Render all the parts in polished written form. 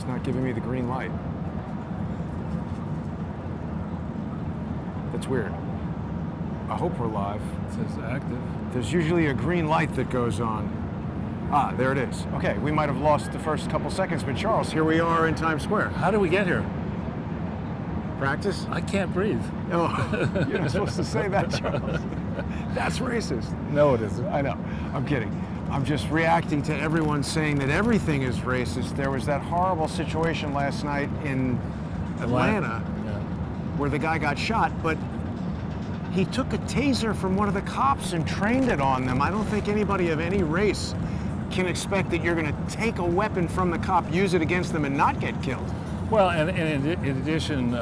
It's not giving me the green light. That's weird. I hope we're live. It says active. There's usually a green light that goes on. Ah, there it is. Okay, we might have lost the first couple seconds, but Charles, here we are in Times Square. How did we get here? Practice? I can't breathe. Oh, you're not supposed to say that, Charles. That's racist. No, it isn't. I know. I'm kidding. I'm just reacting to everyone saying that everything is racist. There was that horrible situation last night in Atlanta where the guy got shot, but he took a taser from one of the cops and trained it on them. I don't think anybody of any race can expect that you're going to take a weapon from the cop, use it against them, and not get killed. Well, and in addition,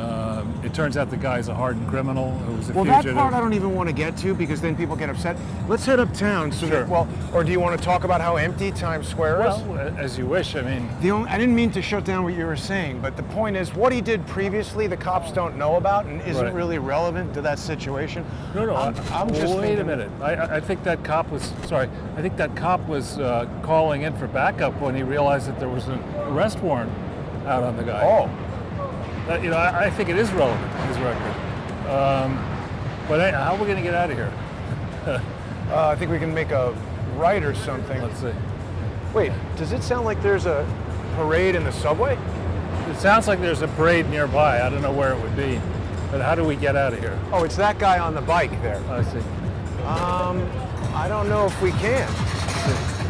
it turns out the guy's a hardened criminal who was a Well, fugitive. that part I don't even want to get to because then people get upset. Let's head uptown. So Sure. or do you want to talk about how empty Times Square is? Well, as you wish. I mean, I didn't mean to shut down what you were saying, but the point is, what he did previously, the cops don't know about and isn't Right. really relevant to that situation. no. I'm just wait thinking, a minute. I think that cop was I think that cop was calling in for backup when he realized that there was an arrest warrant out on the guy. Oh. I think it is relevant, his record. But how are we going to get out of here? I think we can make a right or something. Let's see. Wait, does it sound like there's a parade in the subway? It sounds like there's a parade nearby. I don't know where it would be. But how do we get out of here? Oh, it's that guy on the bike there. I see. I don't know if we can.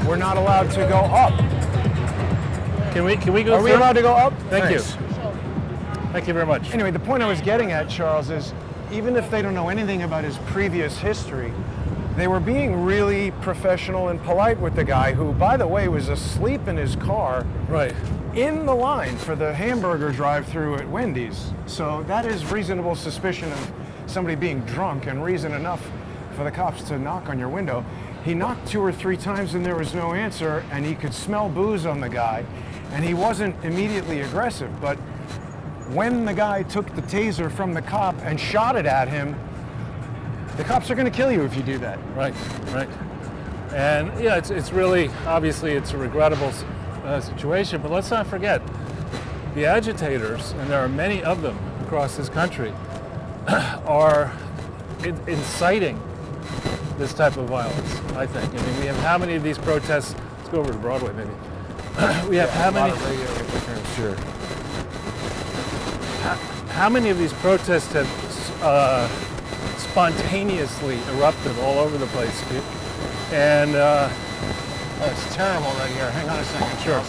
We're not allowed to go up. Can we go Are we through? allowed to go up? Thank Thanks. you. Thank you very much. Anyway, the point I was getting at, Charles, is even if they don't know anything about his previous history, they were being really professional and polite with the guy who, by the way, was asleep in his car Right. in the line for the hamburger drive-thru at Wendy's. So that is reasonable suspicion of somebody being drunk and reason enough for the cops to knock on your window. He knocked 2 or 3 times and there was no answer, and he could smell booze on the guy, and he wasn't immediately aggressive, but when the guy took the taser from the cop and shot it at him, the cops are going to kill you if you do that. Right. And yeah, it's really, obviously it's a regrettable situation, but let's not forget, the agitators, and there are many of them across this country, are inciting this type of violence, I think. I mean, we have how many of these protests, let's go over to Broadway maybe. We have how many? Sure. How many of these protests have spontaneously erupted all over the place? And It's terrible right here. Hang on a second. Sure.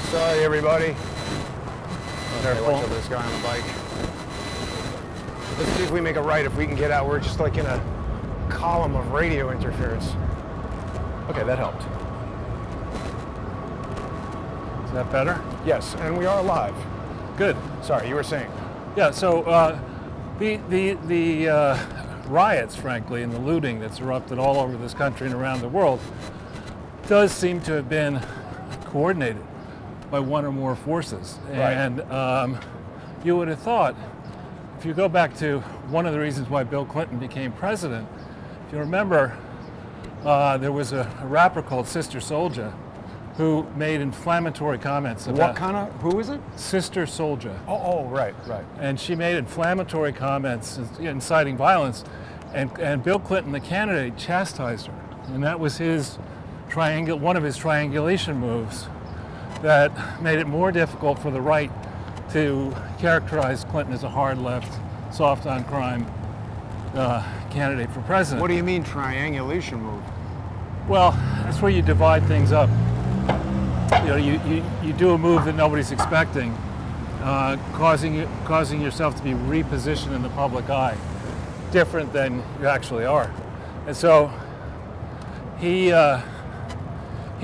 Sorry, everybody. Careful. Watch out, this guy on the bike. Let's see if we make a right, if we can get out. We're just like in a column of radio interference. Okay, that helped. Is that better? Yes, and we are live. Good. Sorry, you were saying. Yeah. So the riots, frankly, and the looting that's erupted all over this country and around the world does seem to have been coordinated by one or more forces. Right. And you would have thought, if you go back to one of the reasons why Bill Clinton became president, if you remember, there was a rapper called Sister Souljah who made inflammatory comments about Who is it? Sister Souljah. Oh, right. And she made inflammatory comments inciting violence, and Bill Clinton, the candidate, chastised her. And that was one of his triangulation moves that made it more difficult for the right to characterize Clinton as a hard left, soft on crime candidate for president. What do you mean triangulation move? Well, that's where you divide things up. You know, you do a move that nobody's expecting, causing yourself to be repositioned in the public eye, different than you actually are. And so he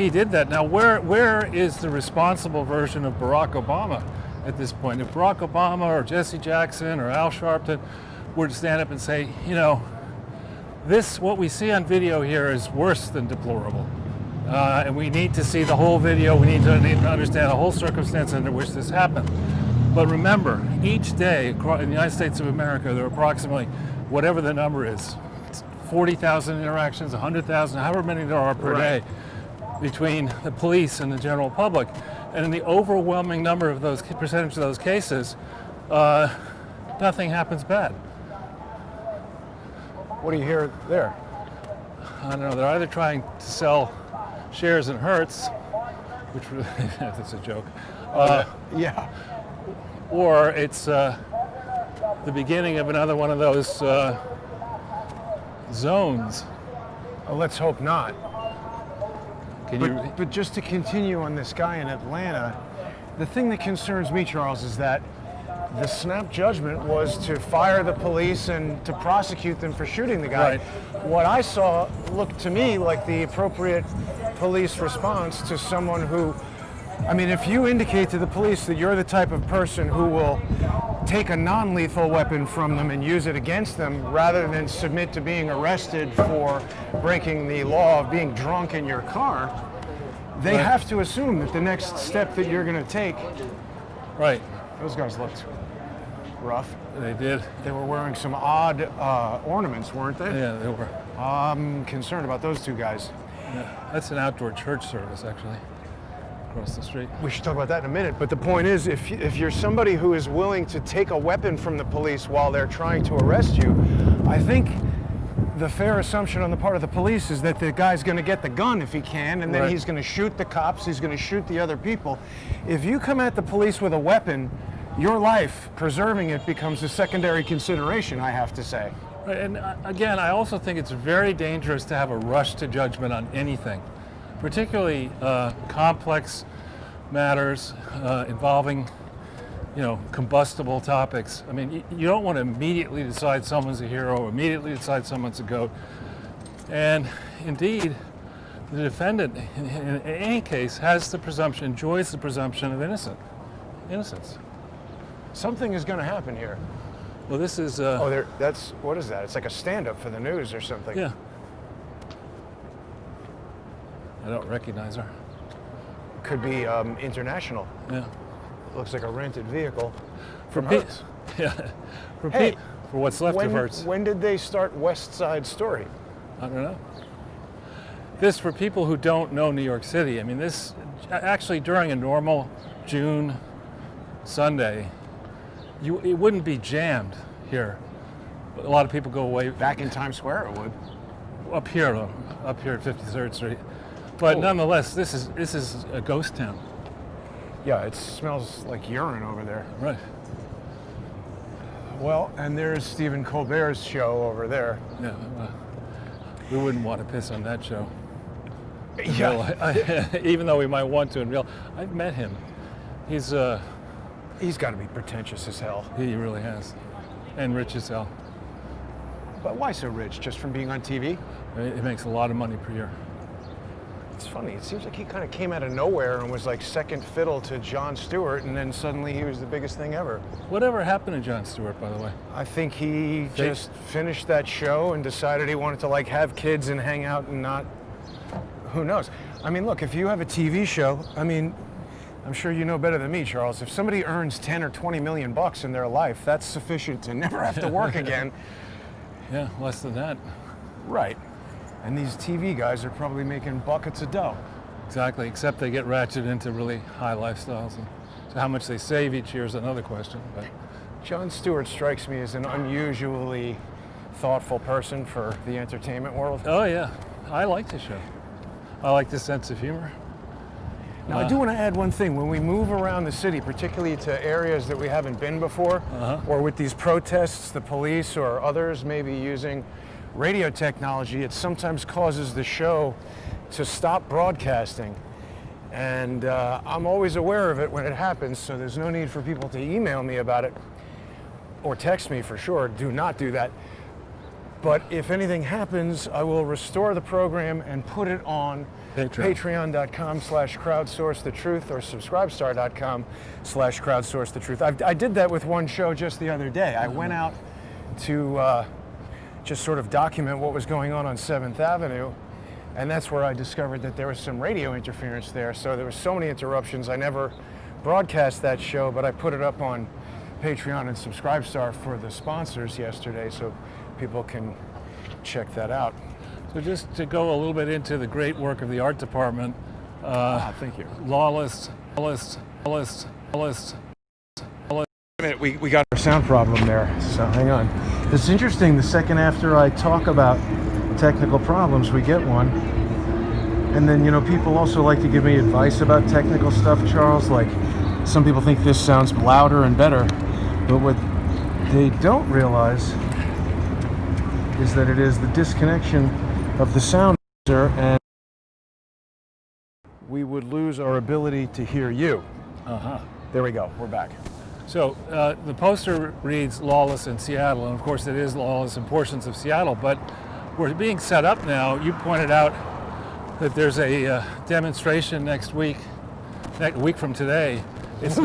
did that. Now, where is the responsible version of Barack Obama at this point? If Barack Obama or Jesse Jackson or Al Sharpton were to stand up and say, you know, what we see on video here is worse than deplorable. And we need to see the whole video. We need to understand the whole circumstance under which this happened. But remember, each day in the United States of America, there are approximately, whatever the number is, 40,000 interactions, 100,000, however many there are per day. between the police and the general public. And in the overwhelming number of those percentage of those cases, nothing happens bad. What do you hear there? I don't know. They're either trying to sell shares in Hertz, which really, that's a joke, Yeah. or it's the beginning of another one of those zones. Well, let's hope not. Can you? But just to continue on this guy in Atlanta, the thing that concerns me, Charles, is that the snap judgment was to fire the police and to prosecute them for shooting the guy. Right. What I saw looked to me like the appropriate police response to someone who, I mean, if you indicate to the police that you're the type of person who will take a non-lethal weapon from them and use it against them rather than submit to being arrested for breaking the law of being drunk in your car, they Right. have to assume that the next step that you're going to take. Right. Those guys looked rough. They did. They were wearing some odd ornaments, weren't they? Yeah, they were. I'm concerned about those two guys. Yeah. That's an outdoor church service, actually, across the street. We should talk about that in a minute, but the point is, if you're somebody who is willing to take a weapon from the police while they're trying to arrest you, I think the fair assumption on the part of the police is that the guy's going to get the gun if he can, and then Right. he's going to shoot the cops, he's going to shoot the other people. If you come at the police with a weapon, your life, preserving it, becomes a secondary consideration, I have to say. Right, and again, I also think it's very dangerous to have a rush to judgment on anything, particularly complex matters involving, combustible topics. I mean, you don't want to immediately decide someone's a hero, or immediately decide someone's a goat. And indeed, the defendant, in any case, enjoys the presumption of innocence. Something is going to happen here. Well, this is. What is that? It's like a stand-up for the news or something. Yeah. I don't recognize her. Could be international. Yeah. Looks like a rented vehicle from Pe- Hertz. Yeah. For Hey, for what's left of Hertz. When did they start West Side Story? I don't know. This, for people who don't know New York City, I mean, this actually during a normal June Sunday, it wouldn't be jammed here. A lot of people go away Back in Times Square, it would. up here at 53rd Street. But Oh. nonetheless, this is a ghost town. Yeah, it smells like urine over there. Right. Well, and there's Stephen Colbert's show over there. Yeah. We wouldn't want to piss on that show. Yeah, Even though we might want to in real. I've met him. he's got to be pretentious as hell. He really has. And rich as hell. But why so rich? Just from being on TV? It makes a lot of money per year. It's funny. It seems like he kind of came out of nowhere and was like second fiddle to Jon Stewart, and then suddenly he was the biggest thing ever. Whatever happened to Jon Stewart, by the way? I think he just finished that show and decided he wanted to like have kids and hang out and not. Who knows? I mean, look, if you have a TV show, I mean, I'm sure you know better than me, Charles. If somebody earns 10 or 20 million bucks in their life, that's sufficient to never have to work again. Yeah, less than that. Right. And these TV guys are probably making buckets of dough. Exactly, except they get ratcheted into really high lifestyles. And so how much they save each year is another question. But Jon Stewart strikes me as an unusually thoughtful person for the entertainment world. oh yeah, I like the show. I like the sense of humor. Now, I do want to add one thing. When we move around the city, particularly to areas that we haven't been before, or with these protests, the police or others may be using radio technology, it sometimes causes the show to stop broadcasting. And I'm always aware of it when it happens, so there's no need for people to email me about it or text me for sure. Do not do that. But if anything happens, I will restore the program and put it on patreon.com/crowdsourcethetruth or subscribestar.com/crowdsourcethetruth. I did that with one show just the other day. I went out to just sort of document what was going on 7th Avenue, and that's where I discovered that there was some radio interference there. So there was so many interruptions, I never broadcast that show, but I put it up on Patreon and Subscribestar for the sponsors yesterday, so people can check that out. So just to go a little bit into the great work of the art department, Thank you. Lawless. Wait a minute, we got our sound problem there, so hang on. It's interesting, the second after I talk about technical problems, we get one. And then, people also like to give me advice about technical stuff, Charles. Like, some people think this sounds louder and better, but what they don't realize is that it is the disconnection of the sound mixer, and we would lose our ability to hear you. There we go, we're back. So the poster reads Lawless in Seattle, and of course it is lawless in portions of Seattle, but we're being set up now. You pointed out that there's a demonstration next week from today. It's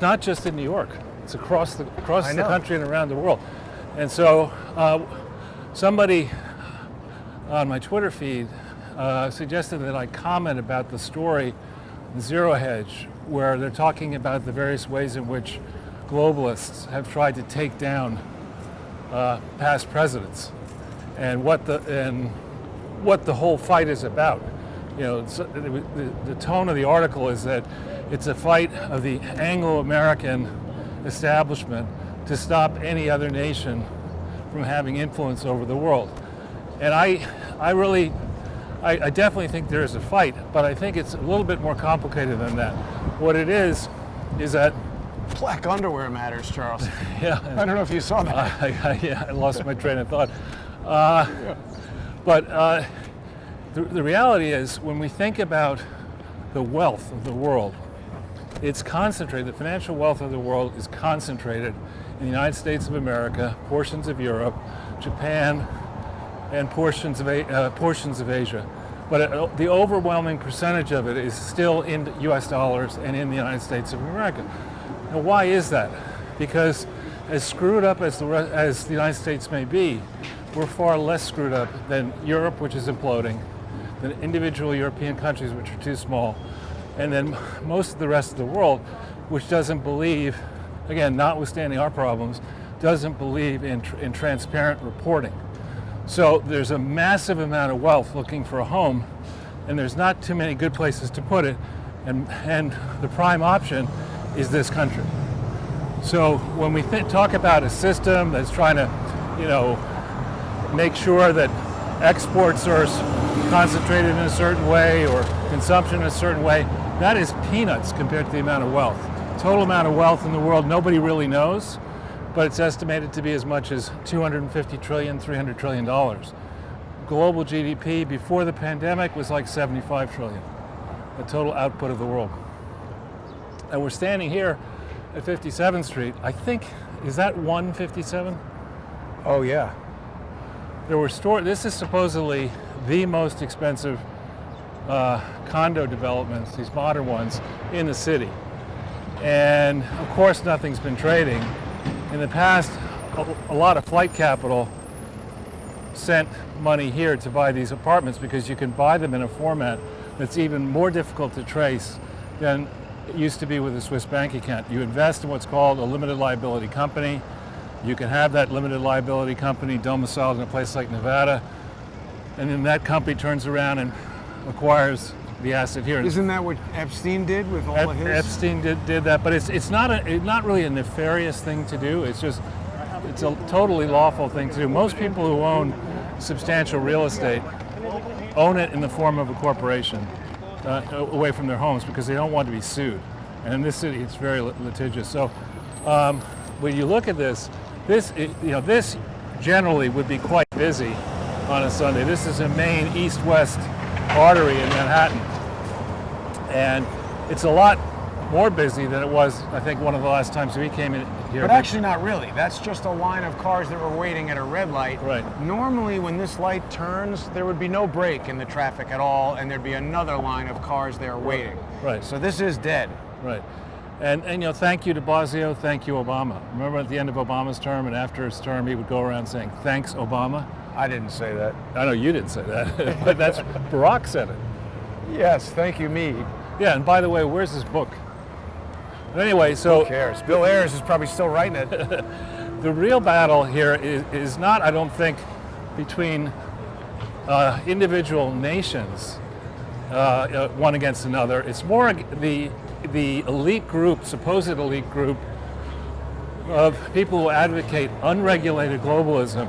not just in New York. It's across the country and around the world. And so somebody on my Twitter feed suggested that I comment about the story Zero Hedge, where they're talking about the various ways in which globalists have tried to take down past presidents, and what the whole fight is about. The tone of the article is that it's a fight of the Anglo-American establishment to stop any other nation from having influence over the world. And I definitely think there is a fight, but I think it's a little bit more complicated than that. What it is that Black underwear matters, Charles. yeah, I don't know if you saw that. I lost my train of thought. But the reality is, when we think about the wealth of the world, it's concentrated. The financial wealth of the world is concentrated in the United States of America, portions of Europe, Japan, and portions of Asia. But the overwhelming percentage of it is still in U.S. dollars and in the United States of America. Now, why is that? Because as screwed up as the United States may be, we're far less screwed up than Europe, which is imploding, than individual European countries, which are too small, and then most of the rest of the world, which doesn't believe, again, notwithstanding our problems, doesn't believe in transparent reporting. So there's a massive amount of wealth looking for a home, and there's not too many good places to put it, and the prime option is this country. So when we talk about a system that's trying to, make sure that exports are concentrated in a certain way or consumption in a certain way, that is peanuts compared to the amount of wealth. Total amount of wealth in the world, nobody really knows, but it's estimated to be as much as $250 trillion, $300 trillion. Global GDP before the pandemic was like $75 trillion, the total output of the world. And we're standing here at 57th Street. I think, is that 157? Oh, yeah. This is supposedly the most expensive condo developments, these modern ones, in the city. And of course, nothing's been trading. In the past, a lot of flight capital sent money here to buy these apartments because you can buy them in a format that's even more difficult to trace than it used to be with a Swiss bank account. You invest in what's called a limited liability company. You can have that limited liability company domiciled in a place like Nevada, and then that company turns around and acquires the asset here. Isn't that what Epstein did with all of his? Epstein did that, but it's not really a nefarious thing to do. It's a totally lawful thing to do. Most people who own substantial real estate own it in the form of a corporation away from their homes because they don't want to be sued. And in this city, it's very litigious. So when you look at this generally would be quite busy on a Sunday. This is a main east-west artery in Manhattan, and it's a lot more busy than it was, I think, one of the last times we came in here. But actually not really. That's just a line of cars that were waiting at a red light. Right. Normally when this light turns, there would be no break in the traffic at all, and there'd be another line of cars there waiting. Right. So this is dead. Right. And thank you de Blasio, thank you Obama. Remember at the end of Obama's term and after his term, he would go around saying, "Thanks, Obama." I didn't say that. I know you didn't say that, but that's Barack said it. Yes, thank you, me. Yeah, and by the way, where's this book? But anyway, so... Who cares? Bill Ayers is probably still writing it. The real battle here is not, I don't think, between individual nations one against another. It's more the elite group, supposed elite group of people who advocate unregulated globalism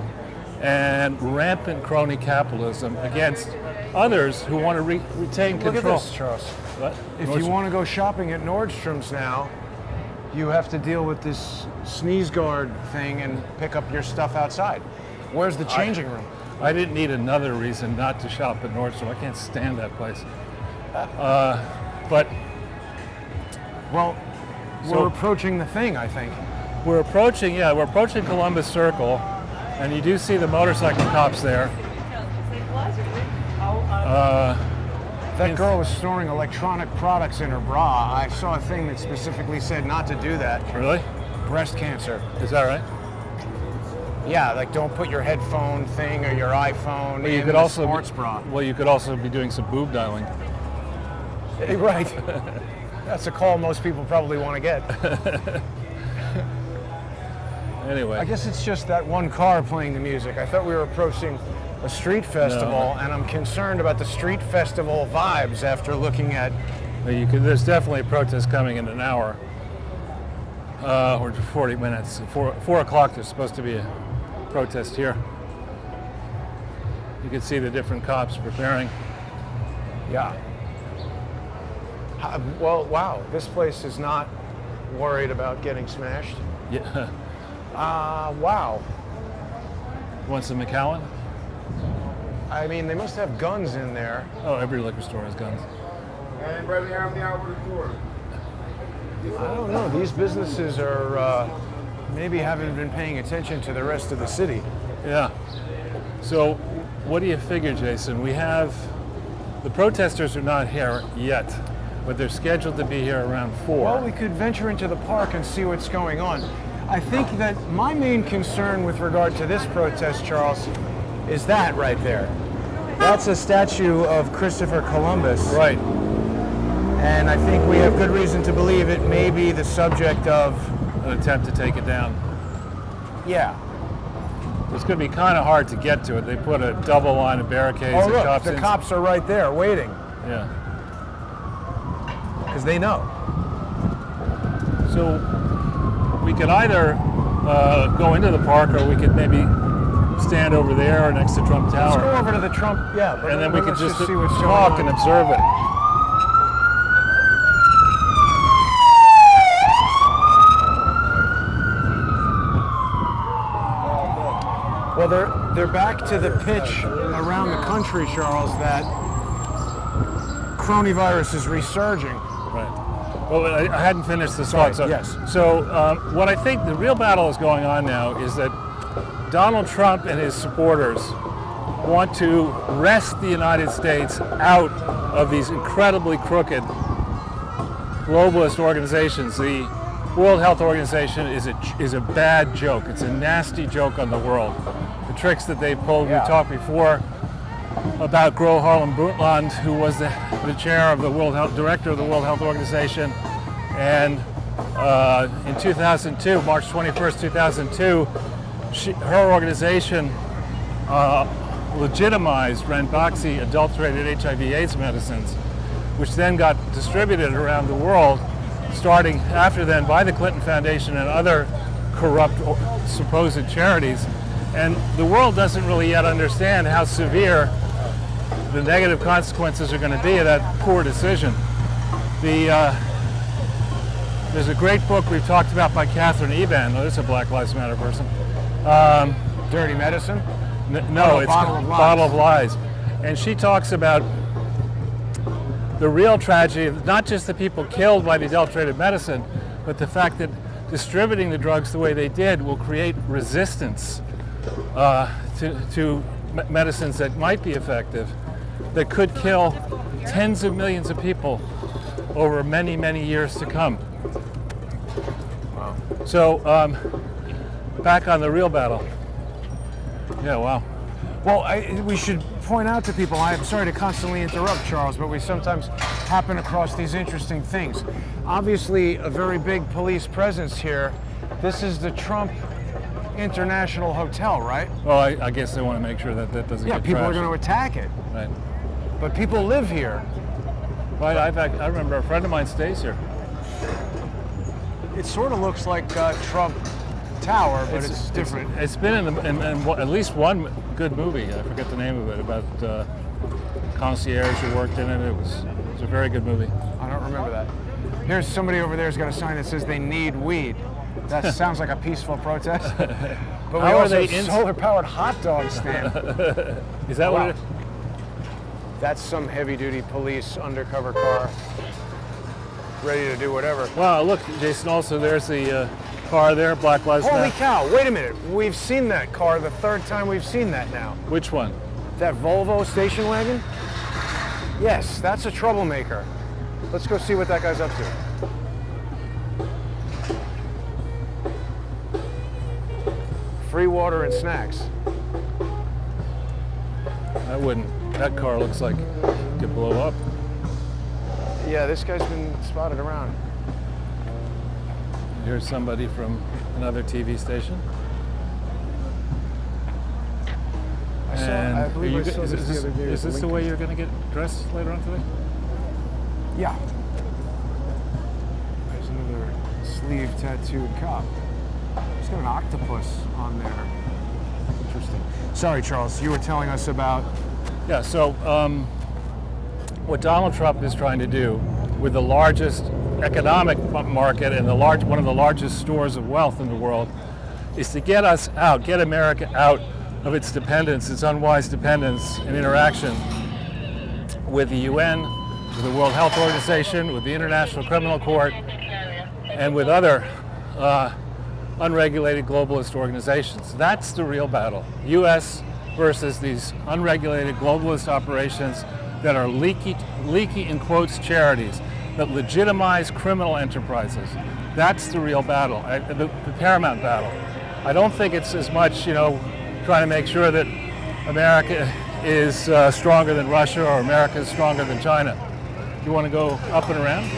and rampant crony capitalism against others who want to retain control. Look at this, Charles. What? If you want to go shopping at Nordstrom's now, you have to deal with this sneeze guard thing and pick up your stuff outside. Where's the changing room? I didn't need another reason not to shop at Nordstrom. I can't stand that place. But Well, So- we're approaching the thing, I think. we're approaching Columbus Circle, and you do see the motorcycle cops there. That girl was storing electronic products in her bra. I saw a thing that specifically said not to do that. Really? Breast cancer. Is that right? Yeah, like don't put your headphone thing or your iPhone Well, you in could the also sports bra. Well, you could also be doing some boob dialing. Right. That's a call most people probably want to get. Anyway. I guess it's just that one car playing the music. I thought we were approaching a street festival, and I'm concerned about the street festival vibes after looking at. There's definitely a protest coming in an hour or 40 minutes. 4 o'clock, there's supposed to be a protest here. You can see the different cops preparing. Yeah. Well, wow, this place is not worried about getting smashed. Yeah. Wow. Want some McAllen? I mean, they must have guns in there. Oh, every liquor store has guns. Anybody have the hour before? I don't know. These businesses are maybe haven't been paying attention to the rest of the city. Yeah. So, what do you figure, Jason? We have the protesters are not here yet, but they're scheduled to be here around 4. Well, we could venture into the park and see what's going on. I think that my main concern with regard to this protest, Charles, is that right there. That's a statue of Christopher Columbus. Right. And I think we have good reason to believe it may be the subject of, An attempt to take it down. yeah. It's going to be kind of hard to get to it. They put a double line of barricades Oh, and look, cops the in. cops are right there waiting Yeah. because they know. So we could either go into the park, or we could maybe stand over there or next to Trump Let's go Tower, over to the Trump, yeah. But and then we could let's just see what's talk going and on. observe it. Well, they're back to the pitch around the country, Charles, that coronavirus is resurging. Right. Well, I hadn't finished this thought. So, yes. So what I think the real battle is going on now is that Donald Trump and his supporters want to wrest the United States out of these incredibly crooked globalist organizations. The World Health Organization is a bad joke. It's a nasty joke on the world. The tricks that they've pulled. Yeah. We talked before about Gro Harlem Brundtland, who was the chair of the World Health, director of the World Health Organization, and in 2002, March 21st, 2002, her organization legitimized Ranbaxy adulterated HIV/AIDS medicines, which then got distributed around the world, starting after then by the Clinton Foundation and other corrupt supposed charities. And the world doesn't really yet understand how severe the negative consequences are going to be of that poor decision. There's a great book we've talked about by Catherine Eban. Oh, this is a Black Lives Matter person. Dirty medicine? No, Oh, it's Bottle of Lies. Bottle of Lies. And she talks about the real tragedy of not just the people killed by the adulterated medicine, but the fact that distributing the drugs the way they did will create resistance to medicines that might be effective, that could kill tens of millions of people over many, many years to come. Wow. So, back on the real battle. Yeah, wow. Well, we should point out to people, I'm sorry to constantly interrupt, Charles, but we sometimes happen across these interesting things. Obviously, a very big police presence here. This is the Trump International Hotel, right? Well, I guess they want to make sure that that doesn't Yeah, get people are trashed. going to attack it. Right. But people live here. Right, I remember a friend of mine stays here. It sort of looks like Trump Tower, but it's different. It's been in at least one good movie. I forget the name of it, about concierge who worked in it. It was a very good movie. I don't remember that. Here's somebody over there's got a sign that says they need weed. That sounds like a peaceful protest. But we How are also they have solar-powered hot dog stand. Is that what it is? That's some heavy-duty police undercover car, ready to do whatever. Wow, look, Jason, also there's the car there, Black Lives Matter. Holy cow, wait a minute. We've seen that car the third time we've seen that now. Which one? That Volvo station wagon? Yes, that's a troublemaker. Let's go see what that guy's up to. Free water and snacks. I wouldn't. That car looks like it could blow up. Yeah, this guy's been spotted around. Here's somebody from another TV station. I believe I saw this the other day. Is this the way you're going to get dressed later on today? Yeah. There's another sleeve tattooed cop. He's got an octopus on there. Interesting. Sorry, Charles, you were telling us about... Yeah, so what Donald Trump is trying to do with the largest economic market and one of the largest stores of wealth in the world is to get us out, get America out of its dependence, its unwise dependence and interaction with the UN, with the World Health Organization, with the International Criminal Court, and with other unregulated globalist organizations. That's the real battle. U.S. versus these unregulated globalist operations that are leaky in quotes, charities, that legitimize criminal enterprises. That's the real battle, the paramount battle. I don't think it's as much, trying to make sure that America is stronger than Russia or America is stronger than China. You want to go up and around?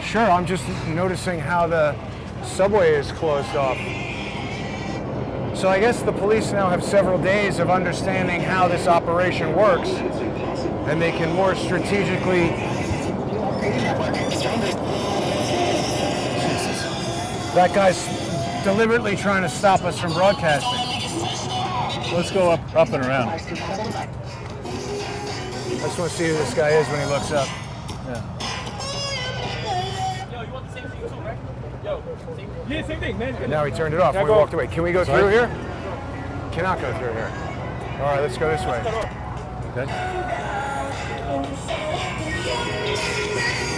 Sure, I'm just noticing how the subway is closed off. So I guess the police now have several days of understanding how this operation works, and they can more strategically... Jesus. That guy's deliberately trying to stop us from broadcasting. Let's go up and around. I just want to see who this guy is when he looks up. Yeah. Yeah, same thing, man. And now he turned it off. We walked away. Can we go through here? Cannot go through here. All right, let's go this way. Okay.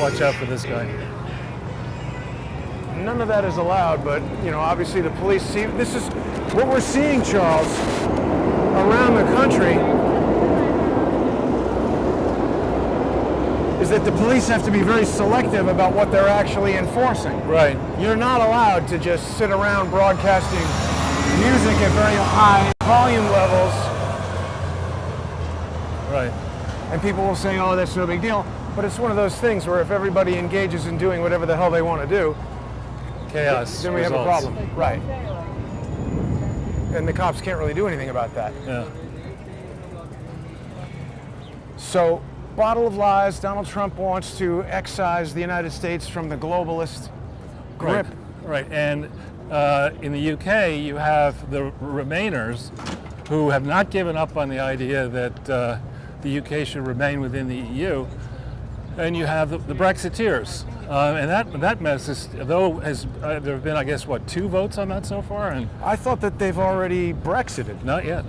Watch out for this guy. None of that is allowed, but obviously the police see. This is what we're seeing, Charles, around the country, is that the police have to be very selective about what they're actually enforcing. Right. You're not allowed to just sit around broadcasting music at very high volume levels. Right. And people will say, oh, that's no big deal. But it's one of those things where if everybody engages in doing whatever the hell they want to do, Chaos. then we have a problem. Right. And the cops can't really do anything about that. Yeah. So, bottle of lies, Donald Trump wants to excise the United States from the globalist grip. Right. And in the UK, you have the Remainers who have not given up on the idea that the UK should remain within the EU. And you have the Brexiteers. And that mess is, though, there have been, I guess, 2 votes on that so far? And I thought that they've already Brexited. not yet.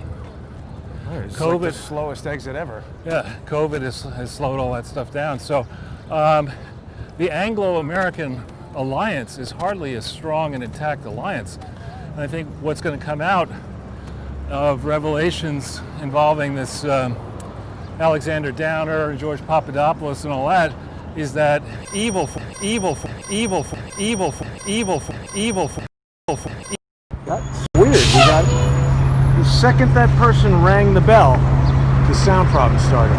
It's COVID, like the slowest exit ever. Yeah, COVID has slowed all that stuff down. So the Anglo-American alliance is hardly a strong and intact alliance. And I think what's going to come out of revelations involving this Alexander Downer, George Papadopoulos and all that is that evil. That's weird. The second that person rang the bell, the sound problem started.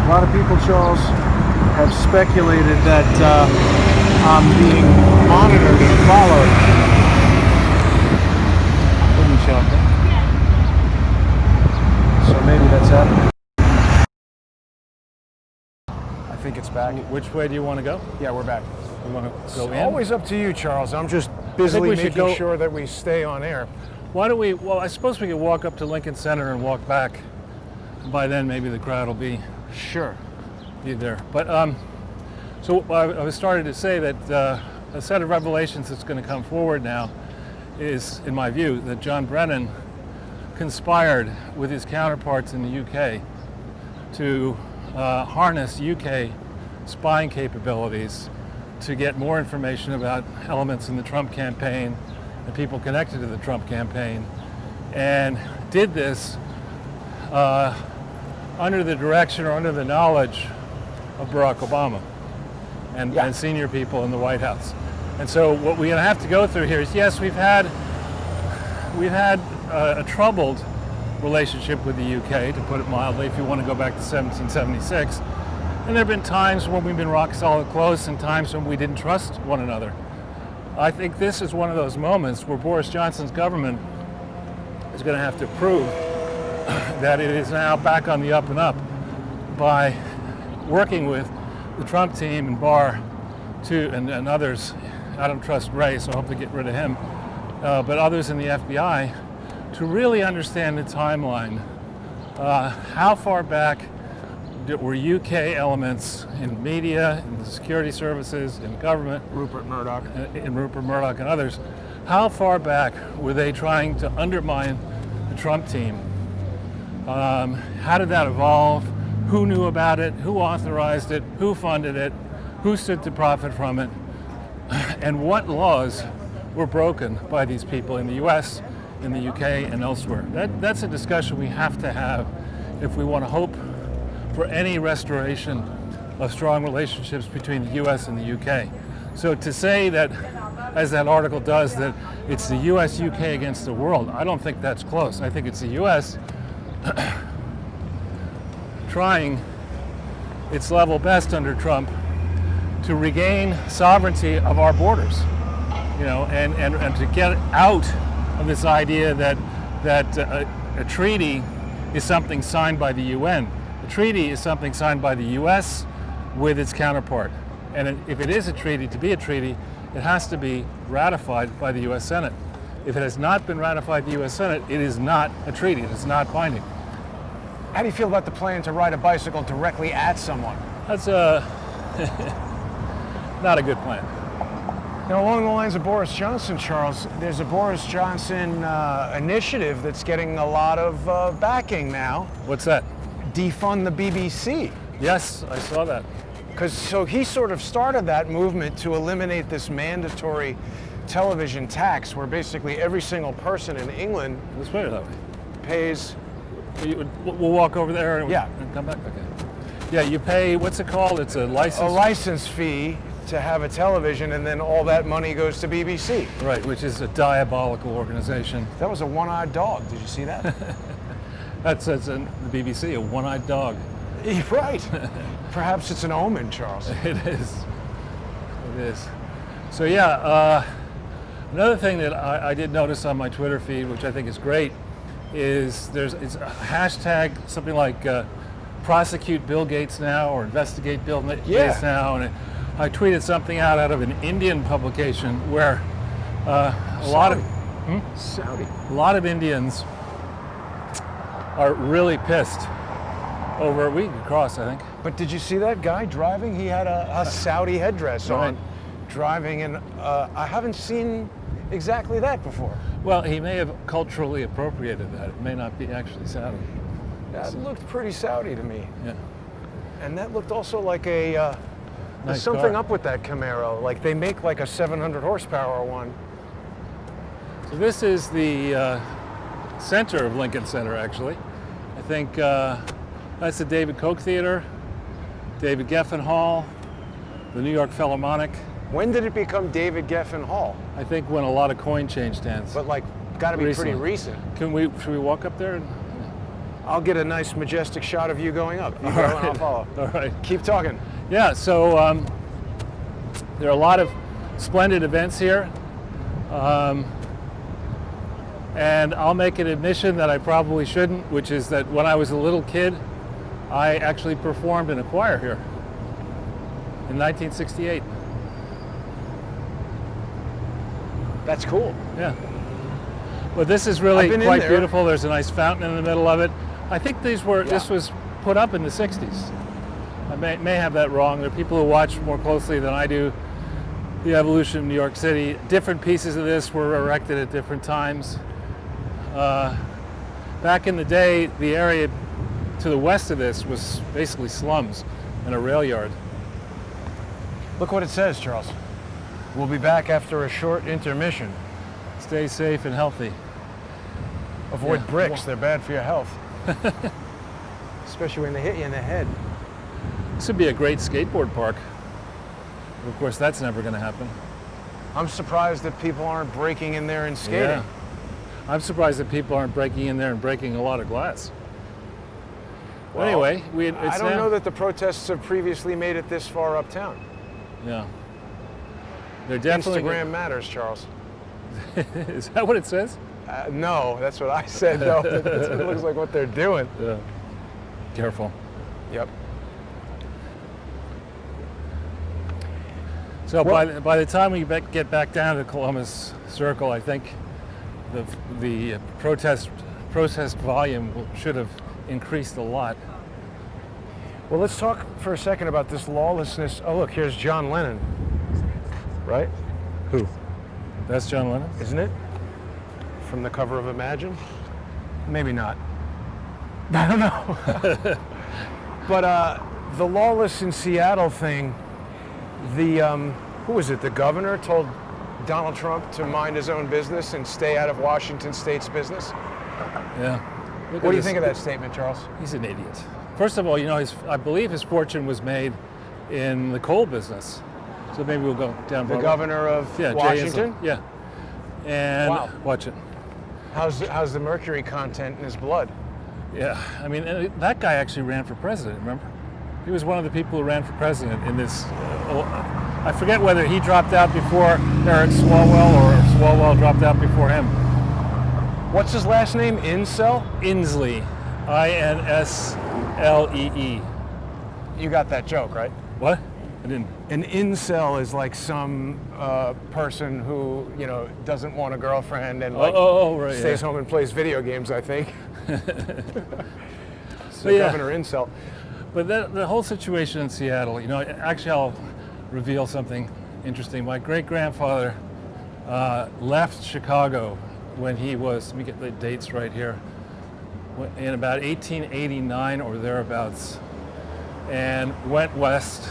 A lot of people, Charles, have speculated that I'm being monitored and followed. So maybe that's happening. back. Which way do you want to go? Yeah, we're back. You want to go in? Always up to you, Charles. I'm just busily we should making go- sure that we stay on air. Why don't we? Well, I suppose we could walk up to Lincoln Center and walk back. By then, maybe the crowd will be Sure. there. But so I was starting to say that a set of revelations that's going to come forward now is, in my view, that John Brennan conspired with his counterparts in the UK to harness UK spying capabilities to get more information about elements in the Trump campaign and people connected to the Trump campaign, and did this under the direction or under the knowledge of Barack Obama and senior people in the White House. And so what we're going to have to go through here is, yes, we've had a troubled relationship with the UK, to put it mildly, if you want to go back to 1776. And there have been times when we've been rock solid close and times when we didn't trust one another. I think this is one of those moments where Boris Johnson's government is going to have to prove that it is now back on the up and up by working with the Trump team and Barr and others. I don't trust Wray, so I hope to get rid of him. But others in the FBI to really understand the timeline. How far back were UK elements in media, in the security services, in government, Rupert Murdoch. and others, how far back were they trying to undermine the Trump team? How did that evolve? Who knew about it? Who authorized it? Who funded it? Who stood to profit from it? And what laws were broken by these people in the US, in the UK, and elsewhere? That's a discussion we have to have if we want to hope for any restoration of strong relationships between the US and the UK. So to say that, as that article does, that it's the US-UK against the world, I don't think that's close. I think it's the US trying its level best under Trump to regain sovereignty of our borders, and to get out of this idea that a treaty is something signed by the UN. A treaty is something signed by the US with its counterpart. And if it is a treaty, to be a treaty, it has to be ratified by the US Senate. If it has not been ratified by the US Senate, it is not a treaty. It is not binding. How do you feel about the plan to ride a bicycle directly at someone? That's not a good plan. Along the lines of Boris Johnson, Charles, there's a Boris Johnson initiative that's getting a lot of backing now. What's that? Defund the BBC. Yes, I saw that. So he sort of started that movement to eliminate this mandatory television tax where basically every single person in England Let's put it that way. pays. We'll walk over there and come back. Okay. Yeah, you pay, what's it called? It's a license fee to have a television, and then all that money goes to BBC. Right, which is a diabolical organization. That was a one-eyed dog. Did you see that? That's in the BBC, a one-eyed dog. Right. Perhaps it's an omen, Charles. It is. It is. So yeah, another thing that I did notice on my Twitter feed, which I think is great, is it's a hashtag, something like prosecute Bill Gates now or investigate Bill Gates now. And I tweeted something out of an Indian publication where a lot of Indians are really pissed over, we can cross, I think. But did you see that guy driving? He had a Saudi headdress on, driving, and I haven't seen exactly that before. Well, he may have culturally appropriated that. It may not be actually Saudi. That looked pretty Saudi to me. Yeah. And that looked also like a, there's something car. up with that Camaro. Like they make like a 700 horsepower one. So this is the center of Lincoln Center, actually. I think that's the David Koch Theater, David Geffen Hall, the New York Philharmonic. When did it become David Geffen Hall? I think when a lot of coin changed hands. But like, gotta be Recently. pretty recent. Should we walk up there? I'll get a nice majestic shot of you going up. You go and I'll follow. All right. Keep talking. Yeah, so there are a lot of splendid events here. And I'll make an admission that I probably shouldn't, which is that when I was a little kid, I actually performed in a choir here. in 1968. That's cool. Yeah. But this is really I've been in quite there. beautiful. There's a nice fountain in the middle of it. I think this Yeah. was put up in the 60s. I may have that wrong. There are people who watch more closely than I do the evolution of New York City. Different pieces of this were erected at different times. Back in the day, the area to the west of this was basically slums and a rail yard. Look what it says, Charles. We'll be back after a short intermission. Stay safe and healthy. Avoid Yeah. bricks, they're bad for your health. Especially when they hit you in the head. This would be a great skateboard park. Of course, that's never going to happen. I'm surprised that people aren't breaking in there and skating. Yeah. I'm surprised that people aren't breaking in there and breaking a lot of glass. Well, anyway, I don't know that the protests have previously made it this far uptown. Yeah. They're definitely. Instagram matters, Charles. Is that what it says? No, that's what I said, though. It looks like what they're doing. Yeah. Careful. Yep. So Well- by the time we get back down to Columbus Circle, I think the protest volume should have increased a lot. Well, let's talk for a second about this lawlessness. Oh, look, here's John Lennon. Right? Who? That's John Lennon? Isn't it? From the cover of Imagine? Maybe not. I don't know. But the Lawless in Seattle thing, who was it? The governor told Donald Trump to mind his own business and stay out of Washington State's business. Yeah. What do you think of that statement, Charles? He's an idiot. First of all, I believe his fortune was made in the coal business. So maybe we'll go down The Broadway. governor of Yeah, Jay Washington? Inslee. Yeah. And Wow. watch it. How's the mercury content in his blood? Yeah, I mean, that guy actually ran for president, remember? He was one of the people who ran for president in this. I forget whether he dropped out before Eric Swalwell or Swalwell dropped out before him. What's his last name? Inslee? Inslee. Inslee. You got that joke, right? What? I didn't. An incel is like some person who, doesn't want a girlfriend and like Right, stays yeah. home and plays video games, I think. So Yeah. Governor Incel. But the whole situation in Seattle, actually I'll reveal something interesting. My great-grandfather left Chicago when he was, let me get the dates right here, in about 1889 or thereabouts, and went west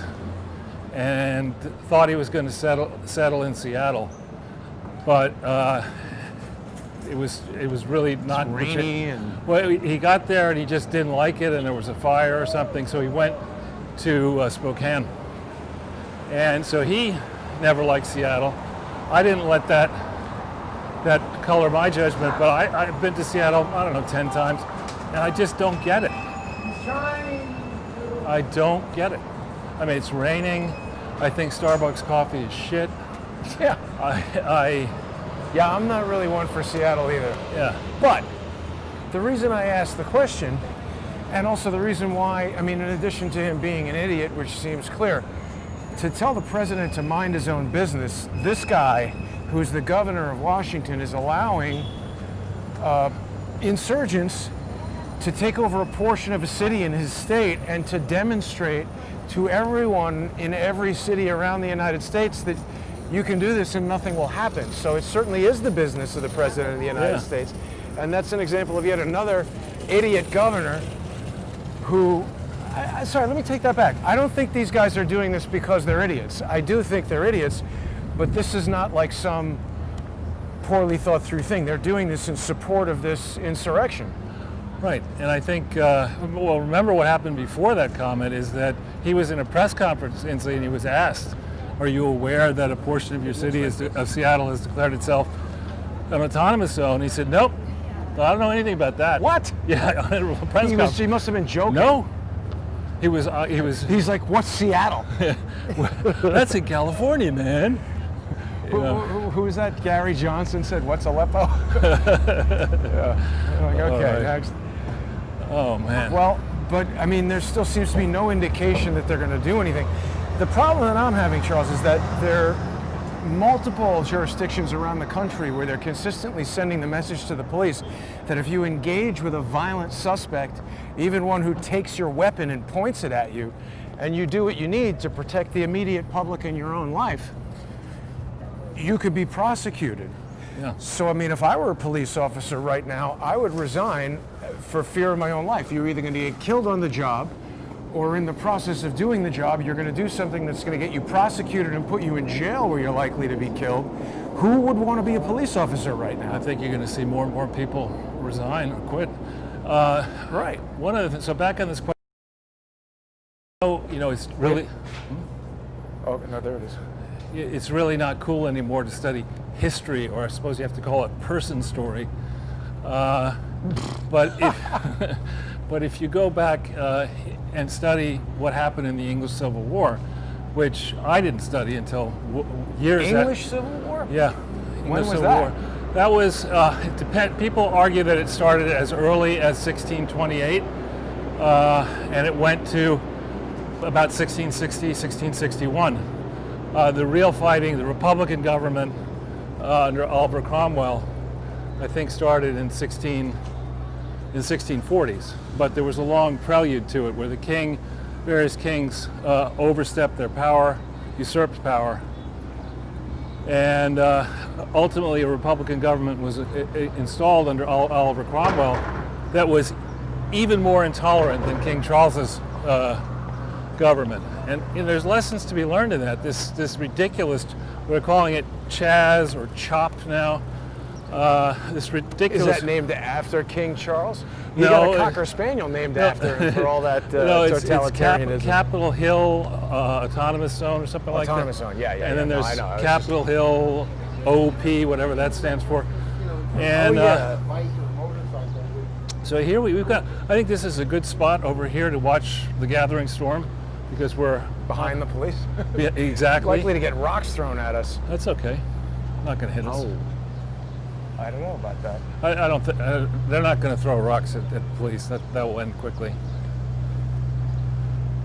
and thought he was going to settle in Seattle. But it was really not Rainy and well, he got there and he just didn't like it, and there was a fire or something, so he went to Spokane. And so he never liked Seattle. I didn't let that color my judgment, but I've been to Seattle, I don't know, 10 times, and I just don't get it. I don't get it. I mean, it's raining. I think Starbucks coffee is shit. yeah. Yeah. I'm not really one for Seattle either. Yeah. But the reason I asked the question, and also the reason why, in addition to him being an idiot, which seems clear, to tell the president to mind his own business, this guy, who's the governor of Washington, is allowing insurgents to take over a portion of a city in his state and to demonstrate to everyone in every city around the United States that you can do this and nothing will happen. So it certainly is the business of the president of the United Yeah. States. And that's an example of yet another idiot governor who, sorry, let me take that back. I don't think these guys are doing this because they're idiots. I do think they're idiots, but this is not like some poorly thought through thing. They're doing this in support of this insurrection. Right, and I think, remember what happened before that comment is that he was in a press conference, Inslee, and he was asked, are you aware that a portion of your city, of Seattle, has declared itself an autonomous zone? He said, nope, I don't know anything about that. What? Yeah, on a press conference. He must have been joking. No, he was. He's like, what's Seattle? That's in California, man. You know. Who is that? Gary Johnson said, what's Aleppo? Yeah. Like, okay, right. next. Oh man. Well, but there still seems to be no indication that they're going to do anything. The problem that I'm having, Charles, is that there are multiple jurisdictions around the country where they're consistently sending the message to the police that if you engage with a violent suspect, even one who takes your weapon and points it at you, and you do what you need to protect the immediate public and your own life, you could be prosecuted. Yeah. So, I mean, if I were a police officer right now, I would resign for fear of my own life. You're either going to get killed on the job, or in the process of doing the job, you're going to do something that's going to get you prosecuted and put you in jail where you're likely to be killed. Who would want to be a police officer right now? I think you're going to see more and more people resign or quit. Right. One of the so back on this question, it's really Oh, no, there it is. it's really not cool anymore to study history, or I suppose you have to call it person story. But if but if you go back and study what happened in the English Civil War, which I didn't study until years. English Civil War? Yeah. When English was Civil that? War. That was, people argue that it started as early as 1628, and it went to about 1660, 1661. The real fighting, the Republican government under Oliver Cromwell, I think started in 1640s, but there was a long prelude to it where the various kings overstepped their power, usurped power, and ultimately a Republican government was installed under Oliver Cromwell that was even more intolerant than King Charles's government. And there's lessons to be learned in that. This ridiculous, we're calling it Chaz or Chopped now. This ridiculous. Is that named after King Charles? You No, got a Cocker Spaniel named after him for all that totalitarianism. It's Capitol Hill Autonomous Zone or something like that. Autonomous Zone, yeah. And then no, there's I know. I was Capitol Hill OP, whatever that stands for. And so here we've got, I think this is a good spot over here to watch the gathering storm because we're behind the police. Yeah, exactly. Likely to get rocks thrown at us. That's okay. Not going to hit us. Oh. I don't know about that. I don't think they're not going to throw rocks at police. That will end quickly.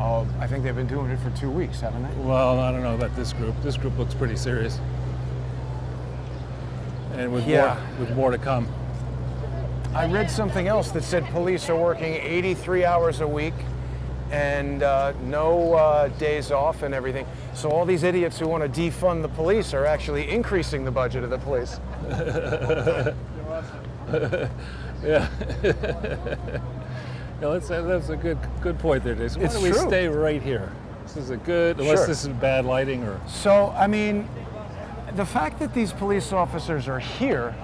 Oh, I think they've been doing it for 2 weeks, haven't they? Well, I don't know about this group. This group looks pretty serious, and with more to come. I read something else that said police are working 83 hours a week and no days off and everything. So all these idiots who want to defund the police are actually increasing the budget of the police. Yeah. Yeah, that's a good point there, Dave. So why It's don't we true. stay right here? This is a good, unless Sure. this is bad lighting or. So, I mean, the fact that these police officers are here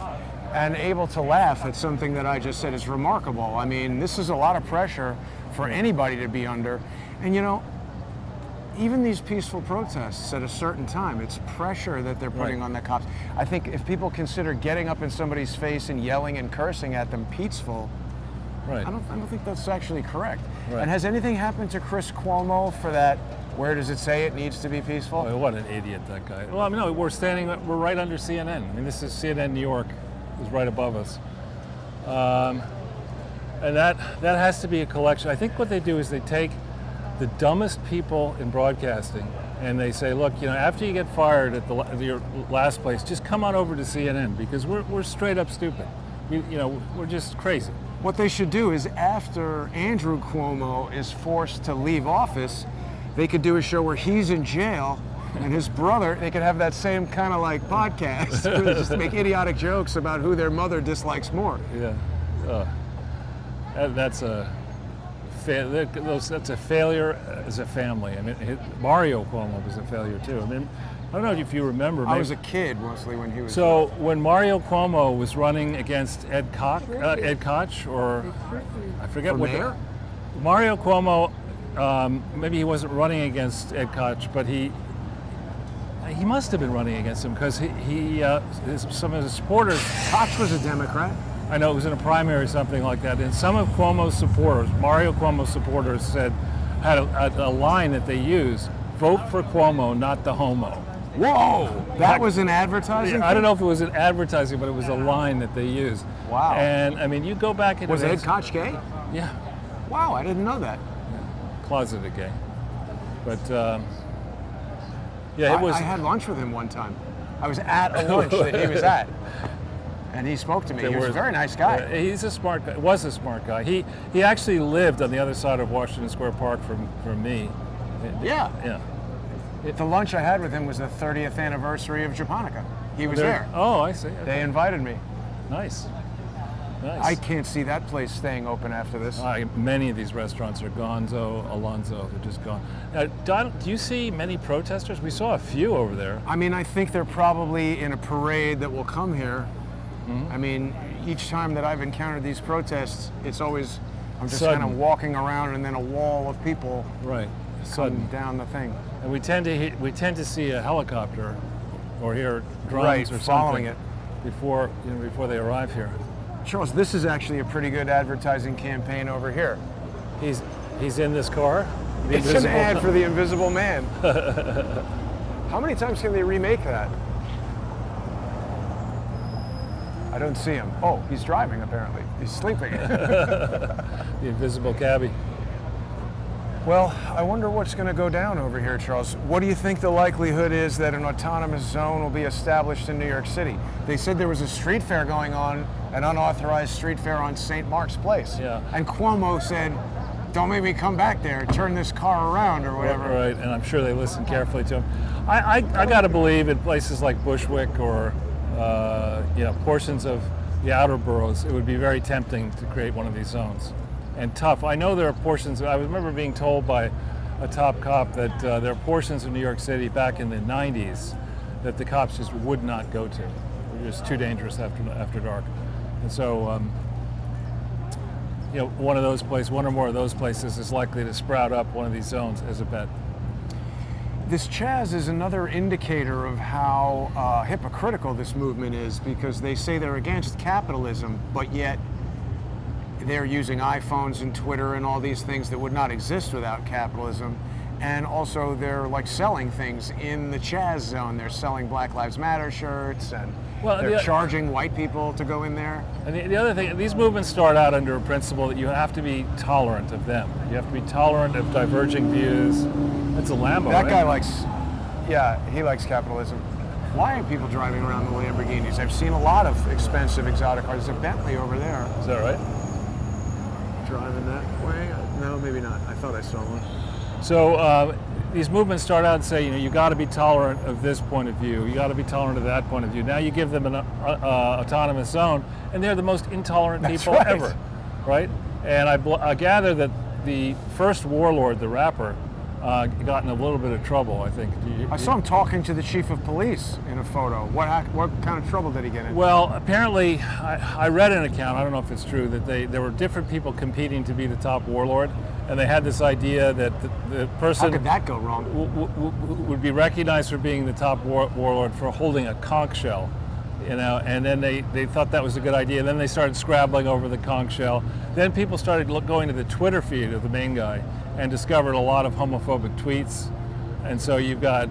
and able to laugh at something that I just said is remarkable. I mean, this is a lot of pressure for anybody to be under. And even these peaceful protests at a certain time, it's pressure that they're putting Right. on the cops. I think if people consider getting up in somebody's face and yelling and cursing at them peaceful, Right. I don't think think that's actually correct. Right. And has anything happened to Chris Cuomo for that? Where does it say it needs to be peaceful? Oh, what an idiot that guy. Well, I mean, no, we're right under CNN. I mean, this is CNN New York, is right above us. And that has to be a collection. I think what they do is they take the dumbest people in broadcasting and they say, look, after you get fired at your last place, just come on over to CNN because we're straight up stupid. We're just crazy. What they should do is after Andrew Cuomo is forced to leave office, they could do a show where he's in jail and his brother, they could have that same kind of like podcast where they just make idiotic jokes about who their mother dislikes more. Yeah. That's a failure as a family. I mean, Mario Cuomo was a failure too. I mean, I don't know if you remember. I was a kid mostly when he was. So when Mario Cuomo was running against Ed Koch, or I forget For what. mayor? Mario Cuomo, maybe he wasn't running against Ed Koch, but he must have been running against him because some of his supporters. Koch was a Democrat. I know it was in a primary or something like that, and some of Cuomo's supporters, Mario Cuomo's supporters, had a line that they used: "Vote for Cuomo, not the homo." Whoa! That was an advertising? I don't know if it was an advertising, but it was a line that they used. Wow. And I mean, you go back into Was Ed Koch gay? Yeah, Wow, I didn't know that. closeted gay. But Yeah, it was. I had lunch with him one time. I was at a lunch that he was at, and he spoke to me. He was a very nice guy. He's a smart guy. Was a smart guy. He actually lived on the other side of Washington Square Park from me. Yeah. Yeah. The lunch I had with him was the 30th anniversary of Japonica. He was there. Oh, I see. Okay. They invited me. Nice. Nice. I can't see that place staying open after this. Many of these restaurants are gonzo, Alonzo. They're just gone. Now, Don, do you see many protesters? We saw a few over there. I mean, I think they're probably in a parade that will come here. Mm-hmm. I mean, each time that I've encountered these protests, it's always, I'm just Sudden. kind of walking around and then a wall of people Right. come Sudden. down the thing. And we tend to see a helicopter or hear drones Right, or something following it. before they arrive here. Charles, this is actually a pretty good advertising campaign over here. He's in this car. The It's an ad for the Invisible Man. How many times can they remake that? I don't see him. Oh, he's driving apparently. He's sleeping. The Invisible Cabbie. Well, I wonder what's going to go down over here, Charles. What do you think the likelihood is that an autonomous zone will be established in New York City? They said there was a street fair going on, an unauthorized street fair on St. Mark's Place. Yeah. And Cuomo said, don't make me come back there, turn this car around or whatever. Right, and I'm sure they listen carefully to him. I got to believe in places like Bushwick or portions of the outer boroughs, it would be very tempting to create one of these zones. And tough. I know there are portions, I remember being told by a top cop that there are portions of New York City back in the 90s that the cops just would not go to. It was too dangerous after dark. And so, one or more of those places is likely to sprout up one of these zones as a bet. This Chaz is another indicator of how hypocritical this movement is, because they say they're against capitalism, but yet they're using iPhones and Twitter and all these things that would not exist without capitalism. And also they're like selling things in the Chaz zone. They're selling Black Lives Matter shirts, and they're charging white people to go in there. And the other thing, these movements start out under a principle that you have to be tolerant of them. You have to be tolerant of diverging views. That's a Lambo, That right? guy likes, he likes capitalism. Why are people driving around the Lamborghinis? I've seen a lot of expensive exotic cars. There's a Bentley over there. Is that right? Driving that way? No, maybe not. I thought I saw one. So these movements start out and say, you got to be tolerant of this point of view. You got to be tolerant of that point of view. Now you give them an autonomous zone, and they're the most intolerant people ever, right? And I gather that the first warlord, the rapper, got in a little bit of trouble, I think. I saw him talking to the chief of police in a photo. What kind of trouble did he get in? Well, apparently, I read an account, I don't know if it's true, that there were different people competing to be the top warlord, and they had this idea that the person... How could that go wrong? Would be recognized for being the top warlord for holding a conch shell, and then they thought that was a good idea. Then they started scrabbling over the conch shell. Then people started going to the Twitter feed of the main guy and discovered a lot of homophobic tweets. And so you've got,